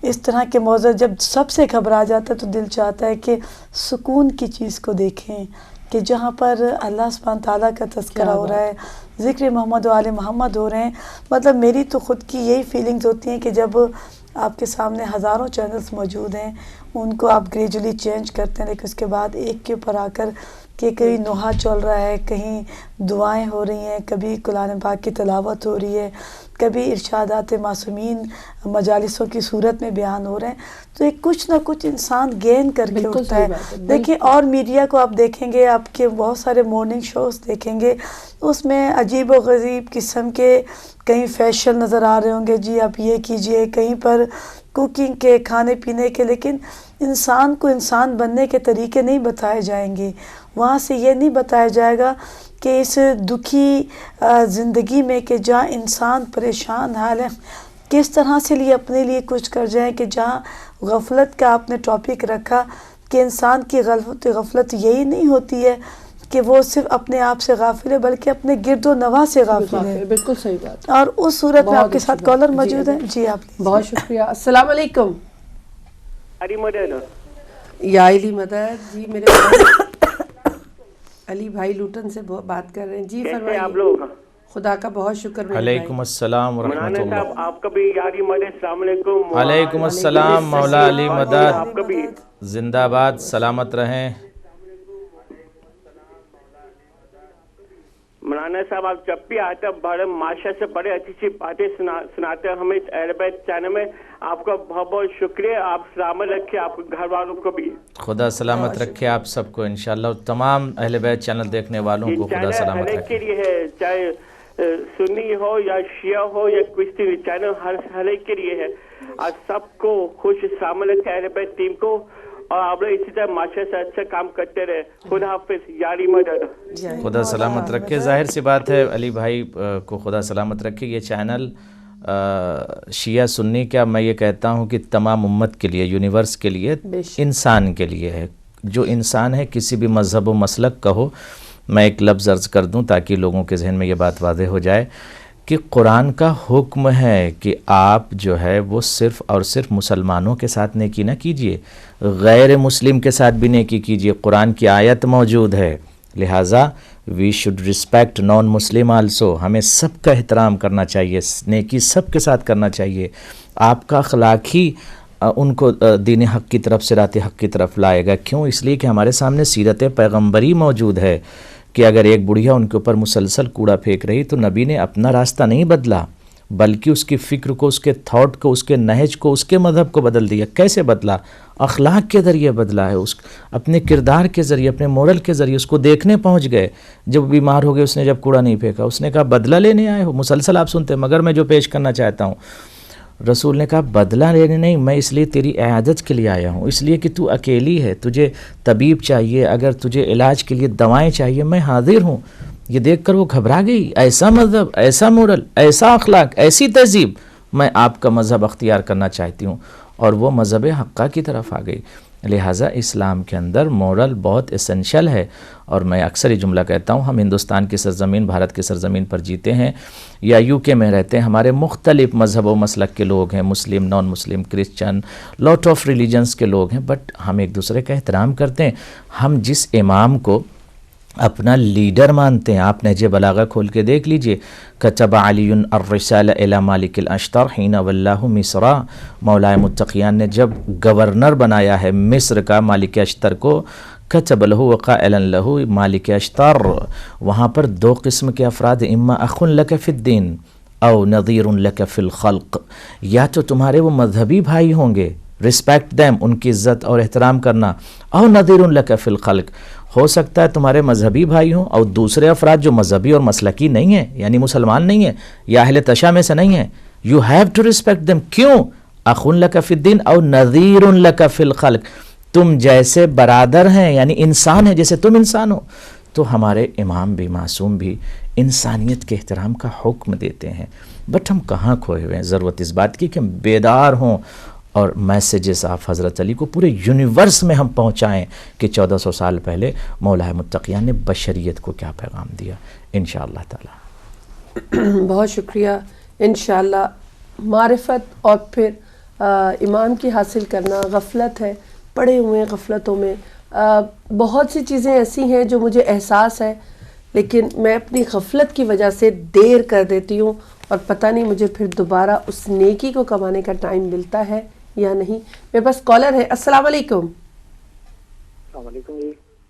اس طرح کے موضوع، جب سب سے گھبرا جاتا ہے تو دل چاہتا ہے کہ سکون کی چیز کو دیکھیں، کہ جہاں پر اللہ سبحانہ تعالیٰ کا تذکرہ ہو رہا ہے، ذکر محمد و آل محمد ہو رہے ہیں. مطلب میری تو خود کی یہی فیلنگز ہوتی ہیں کہ جب آپ کے سامنے ہزاروں چینلز موجود ہیں، ان کو آپ گریجولی چینج کرتے ہیں، لیکن اس کے بعد ایک کے اوپر آ کر کہ کہیں نوحہ چل رہا ہے، کہیں دعائیں ہو رہی ہیں، کبھی قرآن پاک کی تلاوت ہو رہی ہے، کبھی ارشادات معصومین مجالسوں کی صورت میں بیان ہو رہے ہیں، تو ایک کچھ نہ کچھ انسان گین کر کے بالکل اٹھتا صحیح ہے. بات ہے. دیکھیں اور میڈیا کو آپ دیکھیں گے، آپ کے بہت سارے مارننگ شوز دیکھیں گے، اس میں عجیب و غریب قسم کے کہیں فیشن نظر آ رہے ہوں گے، جی آپ یہ کیجئے، کہیں پر کوکنگ کے، کھانے پینے کے، لیکن انسان کو انسان بننے کے طریقے نہیں بتائے جائیں گے. وہاں سے یہ نہیں بتایا جائے گا کہ اس دکھی زندگی میں کہ جہاں انسان پریشان حال ہے، کس طرح سے لیے اپنے لیے کچھ کر جائیں. کہ جہاں غفلت کا آپ نے ٹاپک رکھا کہ انسان کی غفلت یہی نہیں ہوتی ہے کہ وہ صرف اپنے آپ سے غافل ہے، بلکہ اپنے گرد و نواح سے غافل ہے. بالکل صحیح بات. اور اس صورت میں آپ کے ساتھ کالر جی، موجود ہیں. جی آپ بہت شکریہ. السلام علیکم. علی مدد یا علی مدد. جی میرے بھائی علی بھائی لوٹن سے بات کر رہے ہیں. جی کیسے فرمائیے. آپ لوگ؟ خدا کا بہت شکر میرے علیکم السلام ورحمۃ مولانا اللہ. صاحب آپ کا بھی یاری مدد. السلام علیکم. علیکم السلام مولا علی مدد. آپ کا بھی زندہ باد، سلامت رہیں. مولانا صاحاب آپ جب بھی آتے ہیں بڑے ماشاء سے بڑے اچھی اچھی باتیں سناتے ہیں ہمیں اہل بیت چینل میں. آپ کا بہت بہت شکریہ. آپ سلامت رکھے آپ کے گھر والوں کو بھی. خدا سلامت رکھے آپ سب کو انشاءاللہ، اور تمام اہل بیت چینل دیکھنے والوں کو خدا سلامت ہر ایک رکھے. کے لیے ہے، چاہے سنی ہو یا شیعہ ہو یا کرسچن، چینل ہر ایک کے لیے ہے. اور سب کو خوش سلامت رکھے اہل بیت ٹیم کو، اور آپ لوگ اسی طرح ماشاء سے اچھا کام کرتے رہے. خدا حافظ. یاری مدد. خدا سلامت رکھے. ظاہر سی بات ہے علی بھائی کو خدا سلامت رکھے. یہ چینل شیعہ سنی کا میں یہ کہتا ہوں کہ تمام امت کے لیے، یونیورس کے لیے، انسان کے لیے ہے. جو انسان ہے کسی بھی مذہب و مسلک کا ہو. میں ایک لفظ عرض کر دوں تاکہ لوگوں کے ذہن میں یہ بات واضح ہو جائے کہ قرآن کا حکم ہے کہ آپ جو ہے وہ صرف اور صرف مسلمانوں کے ساتھ نیکی نہ کیجئے، غیر مسلم کے ساتھ بھی نیکی کیجئے. قرآن کی آیت موجود ہے، لہٰذا we should respect non Muslim also. ہمیں سب کا احترام کرنا چاہیے، نیکی سب کے ساتھ کرنا چاہیے. آپ کا اخلاق ہی ان کو دین حق کی طرف، صراط حق کی طرف لائے گا. کیوں؟ اس لیے کہ ہمارے سامنے سیرت پیغمبری موجود ہے کہ اگر ایک بڑھیا ان کے اوپر مسلسل کوڑا پھینک رہی تو نبی نے اپنا راستہ نہیں بدلا، بلکہ اس کی فکر کو، اس کے تھاٹ کو، اس کے نہج کو، اس کے مذہب کو بدل دیا. کیسے بدلا؟ اخلاق کے ذریعے بدلا ہے. اس اپنے کردار کے ذریعے، اپنے مورل کے ذریعے اس کو دیکھنے پہنچ گئے. جب بیمار ہو گئے اس نے جب کوڑا نہیں پھینکا، اس نے کہا بدلہ لینے آئے ہو. مسلسل آپ سنتے ہیں، مگر میں جو پیش کرنا چاہتا ہوں، رسول نے کہا بدلہ لینے نہیں، میں اس لیے تیری عیادت کے لیے آیا ہوں، اس لیے کہ تو اکیلی ہے، تجھے طبیب چاہیے، اگر تجھے علاج کے لیے دوائیں چاہیے، میں حاضر ہوں. یہ دیکھ کر وہ گھبرا گئی. ایسا مذہب، ایسا مورل، ایسا اخلاق، ایسی تہذیب، میں آپ کا مذہب اختیار کرنا چاہتی ہوں. اور وہ مذہب حقہ کی طرف آ گئی. لہٰذا اسلام کے اندر مورل بہت اسینشل ہے. اور میں اکثر یہ جملہ کہتا ہوں، ہم ہندوستان کی سرزمین، بھارت کی سرزمین پر جیتے ہیں یا یو کے میں رہتے ہیں، ہمارے مختلف مذہب و مسلک کے لوگ ہیں، مسلم، نان مسلم، کرسچن، لاٹ آف ریلیجنس کے لوگ ہیں، بٹ ہم ایک دوسرے کا احترام کرتے ہیں. ہم جس امام کو اپنا لیڈر مانتے ہیں، آپ نہج بلاغہ کھول کے دیکھ لیجئے، کتب علی الرسالہ الی مالک الاشتر حین واللہ مصر. مولا متقیان نے جب گورنر بنایا ہے مصر کا مالک اشتر کو، کتب لہ وقائلا لہ مالک اشتر. وہاں پر دو قسم کے افراد، اما اخ لک فی الدین او نظیر لک فی الخلق. یا تو تمہارے وہ مذہبی بھائی ہوں گے، رسپیکٹ دیم، ان کی عزت اور احترام کرنا، او نظیر لک فی الخلق. ہو سکتا ہے تمہارے مذہبی بھائی ہوں اور دوسرے افراد جو مذہبی اور مسلکی نہیں ہیں، یعنی مسلمان نہیں ہیں یا اہل تشیع میں سے نہیں ہیں، you have to respect them. کیوں؟ اخ لک فی الدین او نظیر لک فی الخلق. تم جیسے برادر ہیں، یعنی انسان ہیں جیسے تم انسان ہو. تو ہمارے امام بھی، معصوم بھی انسانیت کے احترام کا حکم دیتے ہیں. بٹ ہم کہاں کھوئے ہوئے ہیں؟ ضرورت اس بات کی کہ ہم بیدار ہوں اور میسیجز آف حضرت علی کو پورے یونیورس میں ہم پہنچائیں کہ 1400 سال پہلے مولا متقیان نے بشریت کو کیا پیغام دیا. انشاءاللہ تعالی. بہت شکریہ. انشاءاللہ معرفت اور پھر ایمان کی حاصل کرنا غفلت ہے، پڑے ہوئے غفلتوں میں. بہت سی چیزیں ایسی ہیں جو مجھے احساس ہے لیکن میں اپنی غفلت کی وجہ سے دیر کر دیتی ہوں اور پتہ نہیں مجھے پھر دوبارہ اس نیکی کو کمانے کا ٹائم ملتا ہے یا نہیں. میرے پاس کالر ہے. السلام علیکم. السلام علیکم جی.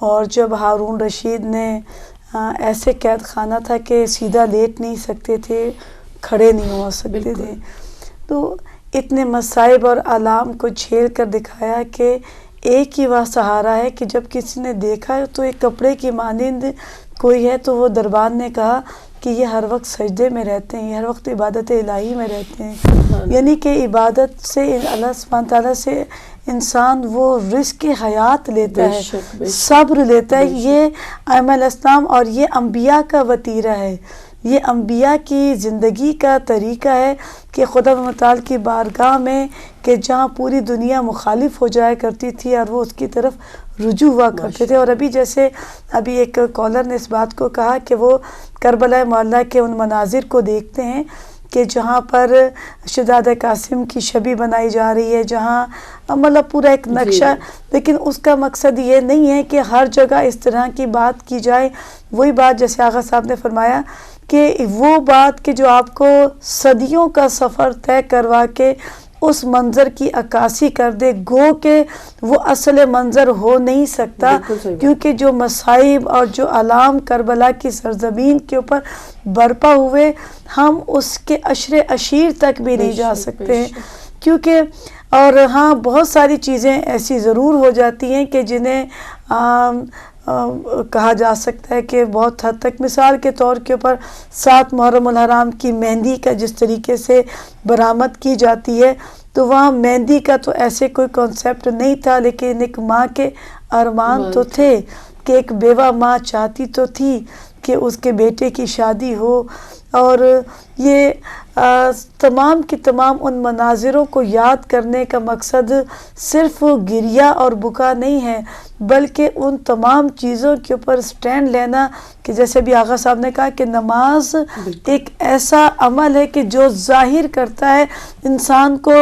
اور جب ہارون رشید نے ایسے قید خانہ تھا کہ سیدھا لیٹ نہیں سکتے تھے، کھڑے نہیں ہو سکتے تھے، تو اتنے مصائب اور آلام کو جھیل کر دکھایا کہ ایک ہی وہ سہارا ہے کہ جب کسی نے دیکھا تو ایک کپڑے کی مانند کوئی ہے، تو وہ دربان نے کہا کہ یہ ہر وقت سجدے میں رہتے ہیں، یہ ہر وقت عبادت الہی میں رہتے ہیں، یعنی کہ عبادت سے اللہ سبحانہ تعالیٰ سے انسان وہ رزق حیات لیتا ہے، صبر لیتا ہے۔ یہ ائمہ الاسلام اور یہ انبیاء کا وتیرہ ہے، یہ انبیاء کی زندگی کا طریقہ ہے کہ خدا متعال کی بارگاہ میں کہ جہاں پوری دنیا مخالف ہو جایا کرتی تھی اور وہ اس کی طرف رجوع ہوا کرتے تھے۔ اور ابھی ایک کالر نے اس بات کو کہا کہ وہ کربلا معلیٰ کے ان مناظر کو دیکھتے ہیں کہ جہاں پر شہزادہ قاسم کی شبیہ بنائی جا رہی ہے، جہاں مطلب پورا ایک نقشہ، لیکن اس کا مقصد یہ نہیں ہے کہ ہر جگہ اس طرح کی بات کی جائے۔ وہی بات جیسے آغا صاحب نے فرمایا کہ وہ بات کہ جو آپ کو صدیوں کا سفر طے کروا کے اس منظر کی عکاسی کر دے، گو کہ وہ اصل منظر ہو نہیں سکتا، کیونکہ جو مصائب اور جو علام کربلا کی سرزمین کے اوپر برپا ہوئے، ہم اس کے عشر عشیر تک بھی نہیں جا سکتے ہیں، کیونکہ اور ہاں بہت ساری چیزیں ایسی ضرور ہو جاتی ہیں کہ جنہیں کہا جا سکتا ہے کہ بہت حد تک، مثال کے طور کے اوپر 7 محرم الحرام کی مہندی کا جس طریقے سے برآمد کی جاتی ہے، تو وہاں مہندی کا تو ایسے کوئی کانسیپٹ نہیں تھا، لیکن ایک ماں کے ارمان تو تھے کہ ایک بیوہ ماں چاہتی تو تھی کہ اس کے بیٹے کی شادی ہو، اور یہ تمام کی تمام ان مناظروں کو یاد کرنے کا مقصد صرف گریہ اور بکا نہیں ہے، بلکہ ان تمام چیزوں کے اوپر سٹینڈ لینا کہ جیسے بھی آغا صاحب نے کہا کہ نماز ایک ایسا عمل ہے کہ جو ظاہر کرتا ہے، انسان کو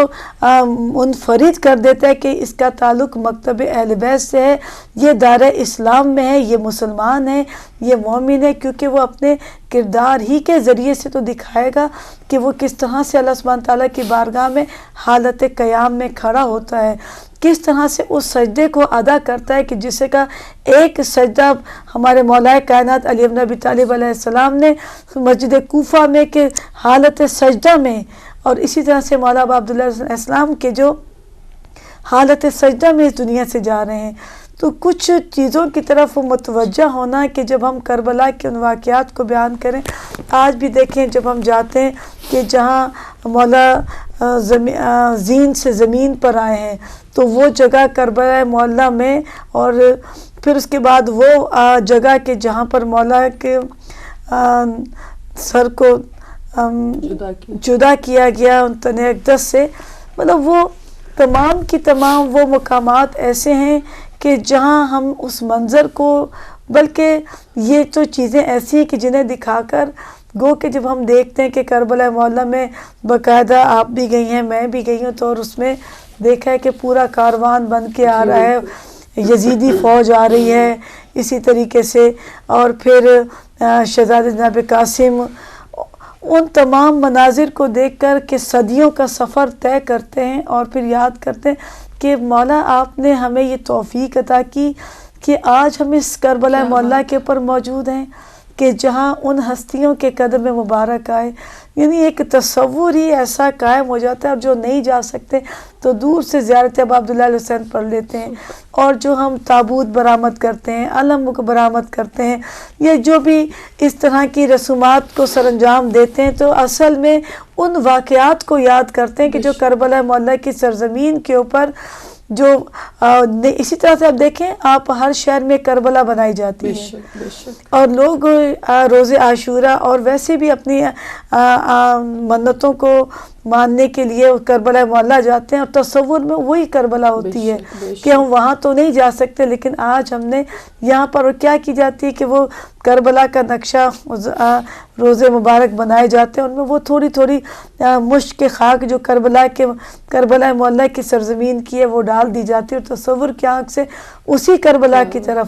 منفرد کر دیتا ہے کہ اس کا تعلق مکتب اہل بیت سے ہے، یہ دار اسلام میں ہے، یہ مسلمان ہے، یہ مومن ہے، کیونکہ وہ اپنے کردار ہی کے ذریعے سے تو دکھائے گا کہ وہ کس طرح سے اللہ سبحانہ تعالیٰ کی بارگاہ میں حالت قیام میں کھڑا ہوتا ہے، کس طرح سے اس سجدے کو ادا کرتا ہے کہ جسے کا ایک سجدہ ہمارے مولا کائنات علی بن ابی طالب علیہ السلام نے مسجد کوفہ میں کہ حالت سجدہ میں، اور اسی طرح سے مولا عبداللہ علیہ السلام کے جو حالت سجدہ میں اس دنیا سے جا رہے ہیں۔ تو کچھ چیزوں کی طرف متوجہ ہونا کہ جب ہم کربلا کے ان واقعات کو بیان کریں، آج بھی دیکھیں جب ہم جاتے ہیں کہ جہاں مولا زین سے زمین پر آئے ہیں، تو وہ جگہ کربلا معلیٰ میں، اور پھر اس کے بعد وہ جگہ کہ جہاں پر مولا کے سر کو جدا کیا گیا ان تن اقدس سے، مطلب وہ تمام کی تمام وہ مقامات ایسے ہیں کہ جہاں ہم اس منظر کو، بلکہ یہ تو چیزیں ایسی ہیں کہ جنہیں دکھا کر گو کہ جب ہم دیکھتے ہیں کہ کربلا معلیٰ میں باقاعدہ آپ بھی گئی ہیں، میں بھی گئی ہوں، تو اور اس میں دیکھا ہے کہ پورا کاروان بن کے آ رہا ہے، یزیدی فوج آ رہی ہے اسی طریقے سے، اور پھر شہزادہ جناب قاسم، ان تمام مناظر کو دیکھ کر کہ صدیوں کا سفر طے کرتے ہیں، اور پھر یاد کرتے ہیں کہ مولا آپ نے ہمیں یہ توفیق عطا کی کہ آج ہم اس کربلا معلیٰ کے اوپر موجود ہیں کہ جہاں ان ہستیوں کے قدم مبارک آئے، یعنی ایک تصور ہی ایسا قائم ہو جاتا ہے، اور جو نہیں جا سکتے تو دور سے زیارت ابا عبداللہ علیہ حسین پڑھ لیتے ہیں، اور جو ہم تابوت برآمد کرتے ہیں، علم کو برآمد کرتے ہیں، یا جو بھی اس طرح کی رسومات کو سر انجام دیتے ہیں، تو اصل میں ان واقعات کو یاد کرتے ہیں کہ جو کربلا معلیٰ کی سرزمین کے اوپر جو اسی طرح سے آپ دیکھیں، آپ ہر شہر میں کربلا بنائی جاتی ہے، اور لوگ روز عاشورہ اور ویسے بھی اپنی منتوں کو ماننے کے لیے کربلا معلیٰ جاتے ہیں، اور تصور میں وہی کربلا ہوتی ہے کہ ہم وہاں تو نہیں جا سکتے، لیکن آج ہم نے یہاں پر کیا کی جاتی ہے کہ وہ کربلا کا نقشہ روزے مبارک بنائے جاتے ہیں، ان میں وہ تھوڑی تھوڑی مشک خاک جو کربلا معلیٰ کی سرزمین کی ہے وہ ڈال دی جاتی ہے، اور تصور کی آنکھ سے اسی کربلا کی طرف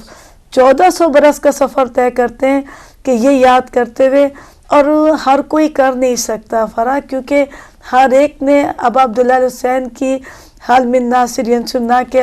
1400 برس کا سفر طے کرتے ہیں کہ یہ یاد کرتے ہوئے، اور ہر کوئی کر نہیں سکتا فرا، کیونکہ ہر ایک نے ابا عبداللہ علیہ حسین کی حال من ناصر ینصرنا کے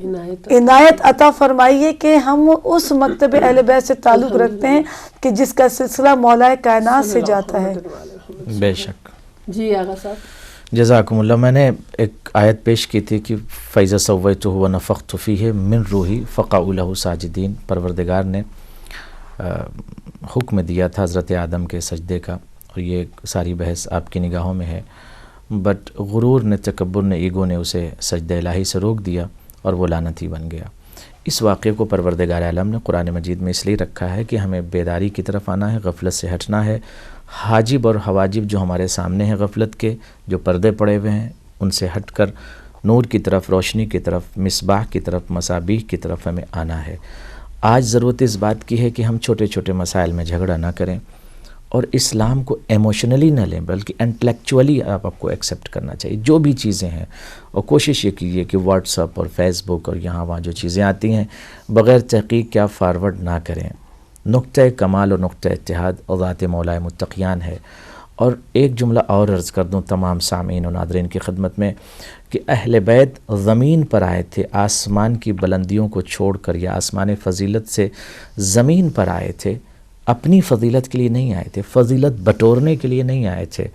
عنایت عطا فرمائیے کہ ہم اس مکتب اہل بیت سے تعلق رکھتے ہیں کہ جس کا سلسلہ مولا کائنات سے جاتا ہے. بے شک. جی آغا صاحب. جزاکم اللہ. میں نے ایک آیت پیش کی تھی کہ فَإِذَا سَوَّيْتُهُ وَنَفَخْتُ فِيهِ مِن رُوحِي فَقَعُوا لَهُ سَاجِدِينَ. پروردگار نے حکم دیا تھا حضرت آدم کے سجدے کا، اور یہ ساری بحث آپ کی نگاہوں میں ہے، بٹ غرور نے، تکبر نے، ایگو نے اسے سجدہ الہی سے روک دیا اور وہ لعنتی بن گیا. اس واقعے کو پروردگار عالم نے قرآن مجید میں اس لیے رکھا ہے کہ ہمیں بیداری کی طرف آنا ہے، غفلت سے ہٹنا ہے. حاجب اور حواجب جو ہمارے سامنے ہیں غفلت کے، جو پردے پڑے ہوئے ہیں، ان سے ہٹ کر نور کی طرف، روشنی کی طرف، مصباح کی طرف، مصابیح کی طرف ہمیں آنا ہے. آج ضرورت اس بات کی ہے کہ ہم چھوٹے چھوٹے مسائل میں جھگڑا نہ کریں اور اسلام کو ایموشنلی نہ لیں، بلکہ انٹلیکچولی آپ کو ایکسیپٹ کرنا چاہیے جو بھی چیزیں ہیں. اور کوشش یہ کیجیے کہ واٹس اپ اور فیس بک اور یہاں وہاں جو چیزیں آتی ہیں بغیر تحقیق کے آپ فارورڈ نہ کریں. نقطہ کمال اور نقطہ اتحاد اور ذات مولا متقیان ہے. اور ایک جملہ اور عرض کر دوں تمام سامعین و ناظرین کی خدمت میں کہ اہل بیت زمین پر آئے تھے، آسمان کی بلندیوں کو چھوڑ کر یا آسمان فضیلت سے زمین پر آئے تھے. اپنی فضیلت کے لیے نہیں آئے تھے، فضیلت بٹورنے کے لیے نہیں آئے تھے،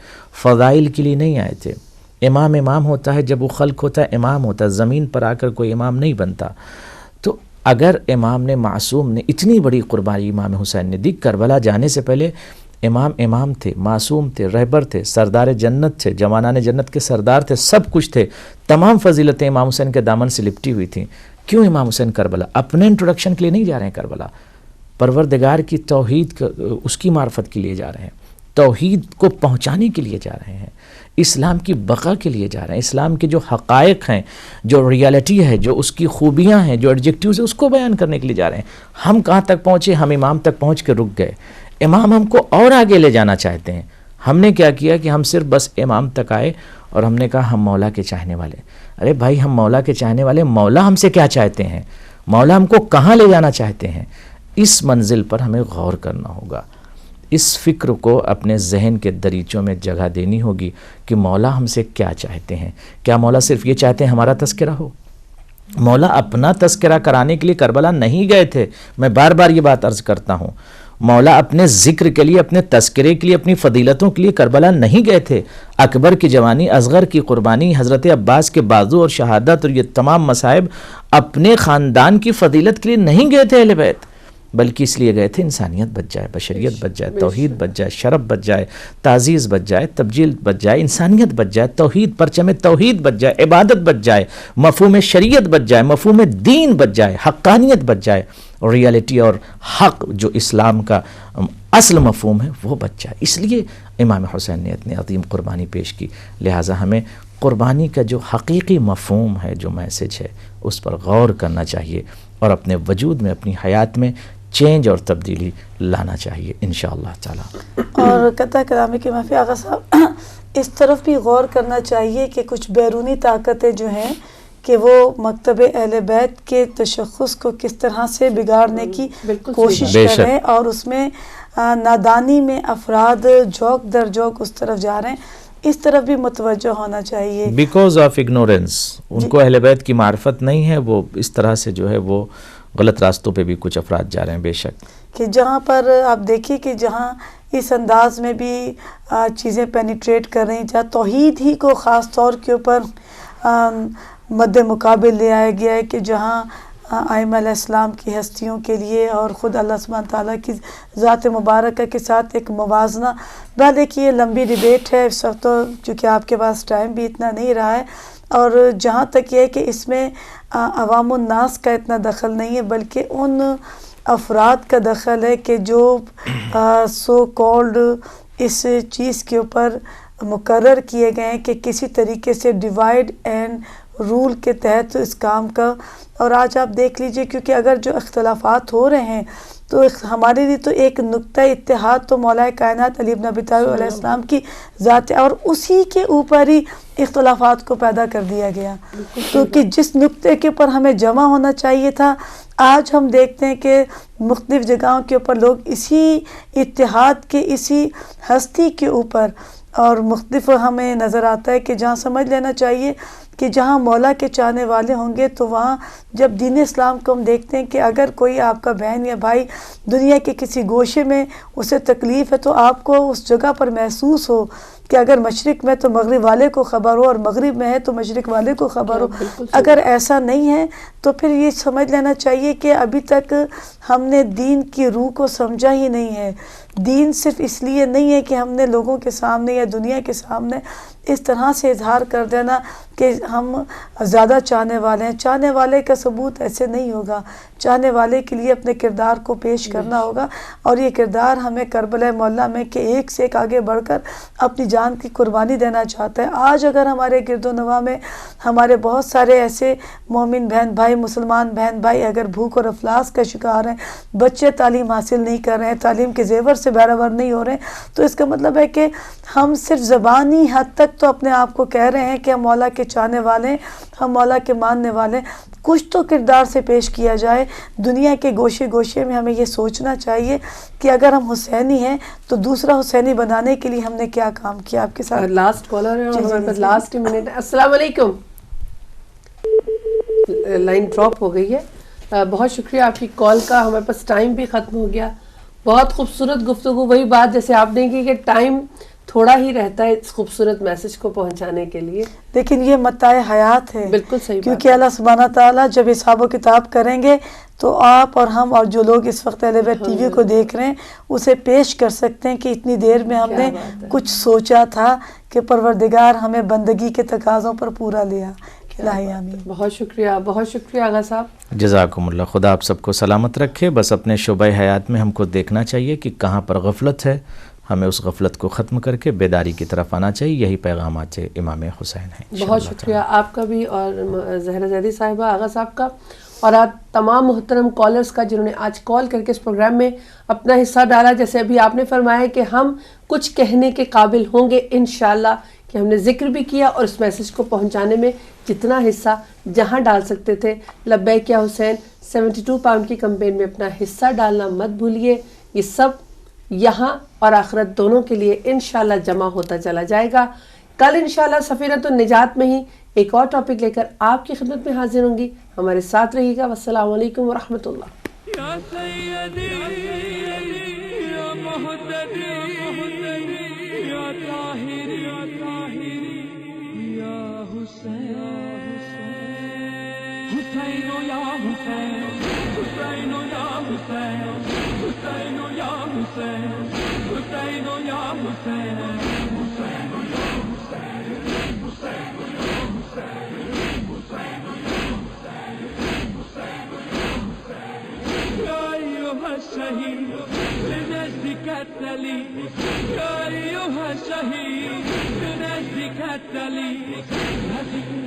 فضائل کے لیے نہیں آئے تھے. امام ہوتا ہے جب وہ خلق ہوتا ہے، امام ہوتا ہے. زمین پر آ کر کوئی امام نہیں بنتا. تو اگر امام نے، معصوم نے اتنی بڑی قربانی امام حسین نے دی، کربلا جانے سے پہلے امام تھے، معصوم تھے، رہبر تھے، سردار جنت تھے، جوانان جنت کے سردار تھے، سب کچھ تھے. تمام فضیلتیں امام حسین کے دامن سے لپٹی ہوئی تھیں. کیوں امام حسین کربلا؟ اپنے انٹروڈکشن کے لیے نہیں جا رہے ہیں کربلا، پروردگار کی توحید اس کی معرفت کے لیے جا رہے ہیں، توحید کو پہنچانے کے لیے جا رہے ہیں، اسلام کی بقا کے لیے جا رہے ہیں، اسلام کے جو حقائق ہیں، جو ریالٹی ہے، جو اس کی خوبیاں ہیں، جو ایڈجیکٹیوز ہیں، اس کو بیان کرنے کے لیے جا رہے ہیں. ہم کہاں تک پہنچے؟ ہم امام تک پہنچ کے رک گئے. امام ہم کو اور آگے لے جانا چاہتے ہیں. ہم نے کیا کیا کہ ہم صرف بس امام تک آئے اور ہم نے کہا ہم مولا کے چاہنے والے. ارے بھائی، ہم مولا کے چاہنے والے، مولا ہم سے کیا چاہتے ہیں؟ مولا ہم کو کہاں لے جانا چاہتے ہیں؟ اس منزل پر ہمیں غور کرنا ہوگا. اس فکر کو اپنے ذہن کے دریچوں میں جگہ دینی ہوگی کہ مولا ہم سے کیا چاہتے ہیں. کیا مولا صرف یہ چاہتے ہیں ہمارا تذکرہ ہو؟ مولا اپنا تذکرہ کرانے کے لیے کربلا نہیں گئے تھے. میں بار بار یہ بات عرض کرتا ہوں، مولا اپنے ذکر کے لیے، اپنے تذکرے کے لیے، اپنی فضیلتوں کے لیے کربلا نہیں گئے تھے. اکبر کی جوانی، اصغر کی قربانی، حضرت عباس کے بازو اور شہادت اور یہ تمام مصائب اپنے خاندان کی فضیلت کے لیے نہیں گئے تھے اہل بیت، بلکہ اس لیے گئے تھے انسانیت بچ جائے، بشریت بچ جائے، توحید بچ جائے، شرف بچ جائے، تعزیز بچ جائے، تبجیل بچ جائے، انسانیت بچ جائے، توحید، پرچم توحید بچ جائے، عبادت بچ جائے، مفہوم شریعت بچ جائے، مفہوم دین بچ جائے، حقانیت بچ جائے، ریالٹی اور حق جو اسلام کا اصل مفہوم ہے وہ بچ جائے. اس لیے امام حسین نے اتنی عظیم قربانی پیش کی. لہٰذا ہمیں قربانی کا جو حقیقی مفہوم ہے، جو میسج ہے، اس پر غور کرنا چاہیے اور اپنے وجود میں، اپنی حیات میں چینج اور تبدیلی لانا چاہیے انشاءاللہ تعالی. اور قطع کلامی کے معافی آغا صاحب، اس طرف بھی غور کرنا چاہیے کہ کچھ بیرونی طاقتیں جو ہیں کہ وہ مکتب اہل بیت کے تشخص کو کس طرح سے بگاڑنے کی کوشش کر رہے ہیں، اور اس میں نادانی میں افراد جوک در جوک اس طرف جا رہے ہیں. اس طرف بھی متوجہ ہونا چاہیے. بیکاز آف اگنورینس، ان کو اہل بیت کی معرفت نہیں ہے، وہ اس طرح سے جو ہے وہ غلط راستوں پہ بھی کچھ افراد جا رہے ہیں. بے شک کہ جہاں پر آپ دیکھیے کہ جہاں اس انداز میں بھی چیزیں پینیٹریٹ کر رہی ہیں، جہاں توحید ہی کو خاص طور کے اوپر مد مقابل لے آیا گیا ہے، کہ جہاں ائمہ علیہ السلام کی ہستیوں کے لیے اور خود اللہ سبحانہ تعالیٰ کی ذات مبارکہ کے ساتھ ایک موازنہ. بہت ایک یہ لمبی ڈیبیٹ ہے اس وقت، تو چونکہ آپ کے پاس ٹائم بھی اتنا نہیں رہا ہے، اور جہاں تک یہ ہے کہ اس میں عوام الناس کا اتنا دخل نہیں ہے، بلکہ ان افراد کا دخل ہے کہ جو سو کالڈ اس چیز کے اوپر مقرر کیے گئے ہیں کہ کسی طریقے سے ڈیوائڈ اینڈ رول کے تحت اس کام کا. اور آج آپ دیکھ لیجئے، کیونکہ اگر جو اختلافات ہو رہے ہیں تو ہمارے لیے تو ایک نقطہ اتحاد تو مولا کائنات علی بن ابی طالب علیہ السلام کی ذات ہے، اور اسی کے اوپر ہی اختلافات کو پیدا کر دیا گیا. کیونکہ جس نقطے کے اوپر ہمیں جمع ہونا چاہیے تھا، آج ہم دیکھتے ہیں کہ مختلف جگہوں کے اوپر لوگ اسی اتحاد کے، اسی ہستی کے اوپر، اور مختلف ہمیں نظر آتا ہے کہ جہاں سمجھ لینا چاہیے کہ جہاں مولا کے چاہنے والے ہوں گے تو وہاں جب دین اسلام کو ہم دیکھتے ہیں کہ اگر کوئی آپ کا بہن یا بھائی دنیا کے کسی گوشے میں اسے تکلیف ہے تو آپ کو اس جگہ پر محسوس ہو کہ اگر مشرق میں تو مغرب والے کو خبر ہو اور مغرب میں ہے تو مشرق والے کو خبر ہو. اگر ایسا نہیں ہے تو پھر یہ سمجھ لینا چاہیے کہ ابھی تک ہم نے دین کی روح کو سمجھا ہی نہیں ہے. دین صرف اس لیے نہیں ہے کہ ہم نے لوگوں کے سامنے یا دنیا کے سامنے اس طرح سے اظہار کر دینا کہ ہم زیادہ چاہنے والے ہیں. چاہنے والے کا ثبوت ایسے نہیں ہوگا. چاہنے والے کے لیے اپنے کردار کو پیش کرنا ہوگا اور یہ کردار ہمیں کربلا مولا میں کہ ایک سے ایک آگے بڑھ کر اپنی جان کی قربانی دینا چاہتا ہے. آج اگر ہمارے گرد و نواح میں ہمارے بہت سارے ایسے مومن بہن بھائی، مسلمان بہن بھائی اگر بھوک اور افلاس کا شکار ہیں، بچے تعلیم حاصل نہیں کر رہے ہیں، تعلیم کے زیور سے بہرہ نہیں ہو رہے ہیں، تو اس کا مطلب ہے کہ ہم صرف زبانی حد تک تو اپنے آپ کو کہہ رہے ہیں کہ ہم مولا کے چاہنے والے ہیں، ہم مولا کے ماننے والے ہیں. کچھ تو کردار سے پیش کیا جائے. دنیا کے گوشے گوشے میں ہمیں یہ سوچنا چاہیے کہ اگر ہم حسینی ہیں تو دوسرا حسینی بنانے کے لیے ہم نے کیا کام کیا. آپ کے ساتھ لاسٹ کالر ہے اور ہمارے پاس لاسٹ منٹ ہے. السلام علیکم. لائن ڈراپ ہو گئی ہے. بہت شکریہ آپ کی کال کا. ہمارے پاس ٹائم بھی ختم ہو گیا. بہت خوبصورت گفتگو. وہی بات جیسے آپ نے کی کہ ٹائم تھوڑا ہی رہتا ہے اس خوبصورت میسج کو پہنچانے کے لیے، لیکن یہ متاع حیات ہے. بالکل صحیح. کیونکہ اللہ سبحانہ تعالیٰ جب حساب و کتاب کریں گے تو آپ اور ہم اور جو لوگ اس وقت اہل بیت ٹی وی کو دیکھ رہے ہیں اسے پیش کر سکتے ہیں کہ اتنی دیر میں ہم نے کچھ سوچا تھا کہ پروردگار ہمیں بندگی کے تقاضوں پر پورا لیا. الہی آمین. بہت شکریہ، بہت شکریہ آغا صاحب. جزاکم اللہ. خدا آپ سب کو سلامت رکھے. بس اپنے شعبہ حیات میں ہم کو دیکھنا چاہیے کہ کہاں پر غفلت ہے، ہمیں اس غفلت کو ختم کر کے بیداری کی طرف آنا چاہیے. یہی پیغامات امام حسین ہیں. بہت شکریہ آپ کا بھی اور زہرا زیدی صاحبہ، آغا صاحب کا، اور آپ تمام محترم کالرز کا جنہوں نے آج کال کر کے اس پروگرام میں اپنا حصہ ڈالا. جیسے ابھی آپ نے فرمایا کہ ہم کچھ کہنے کے قابل ہوں گے انشاءاللہ، کہ ہم نے ذکر بھی کیا اور اس میسج کو پہنچانے میں جتنا حصہ جہاں ڈال سکتے تھے. لبیک یا حسین 72 پاؤنڈ کی کمپین میں اپنا حصہ ڈالنا مت بھولیے. یہ سب یہاں اور آخرت دونوں کے لیے انشاءاللہ جمع ہوتا چلا جائے گا. کل انشاءاللہ سفینۃ النجات میں ہی ایک اور ٹاپک لے کر آپ کی خدمت میں حاضر ہوں گی. ہمارے ساتھ رہیے گا. والسلام علیکم ورحمۃ اللہ. یا سیدی یا محتدی یا طاہری یا حسین، حسین یا حسین، حسین یا حسین، حسین یا حسین، حسین یا حسین، حسین یا حسین، حسین یا حسین، حسین یا أيها الشهيد لنجدك التلي، يا أيها الشهيد لنجدك التلي.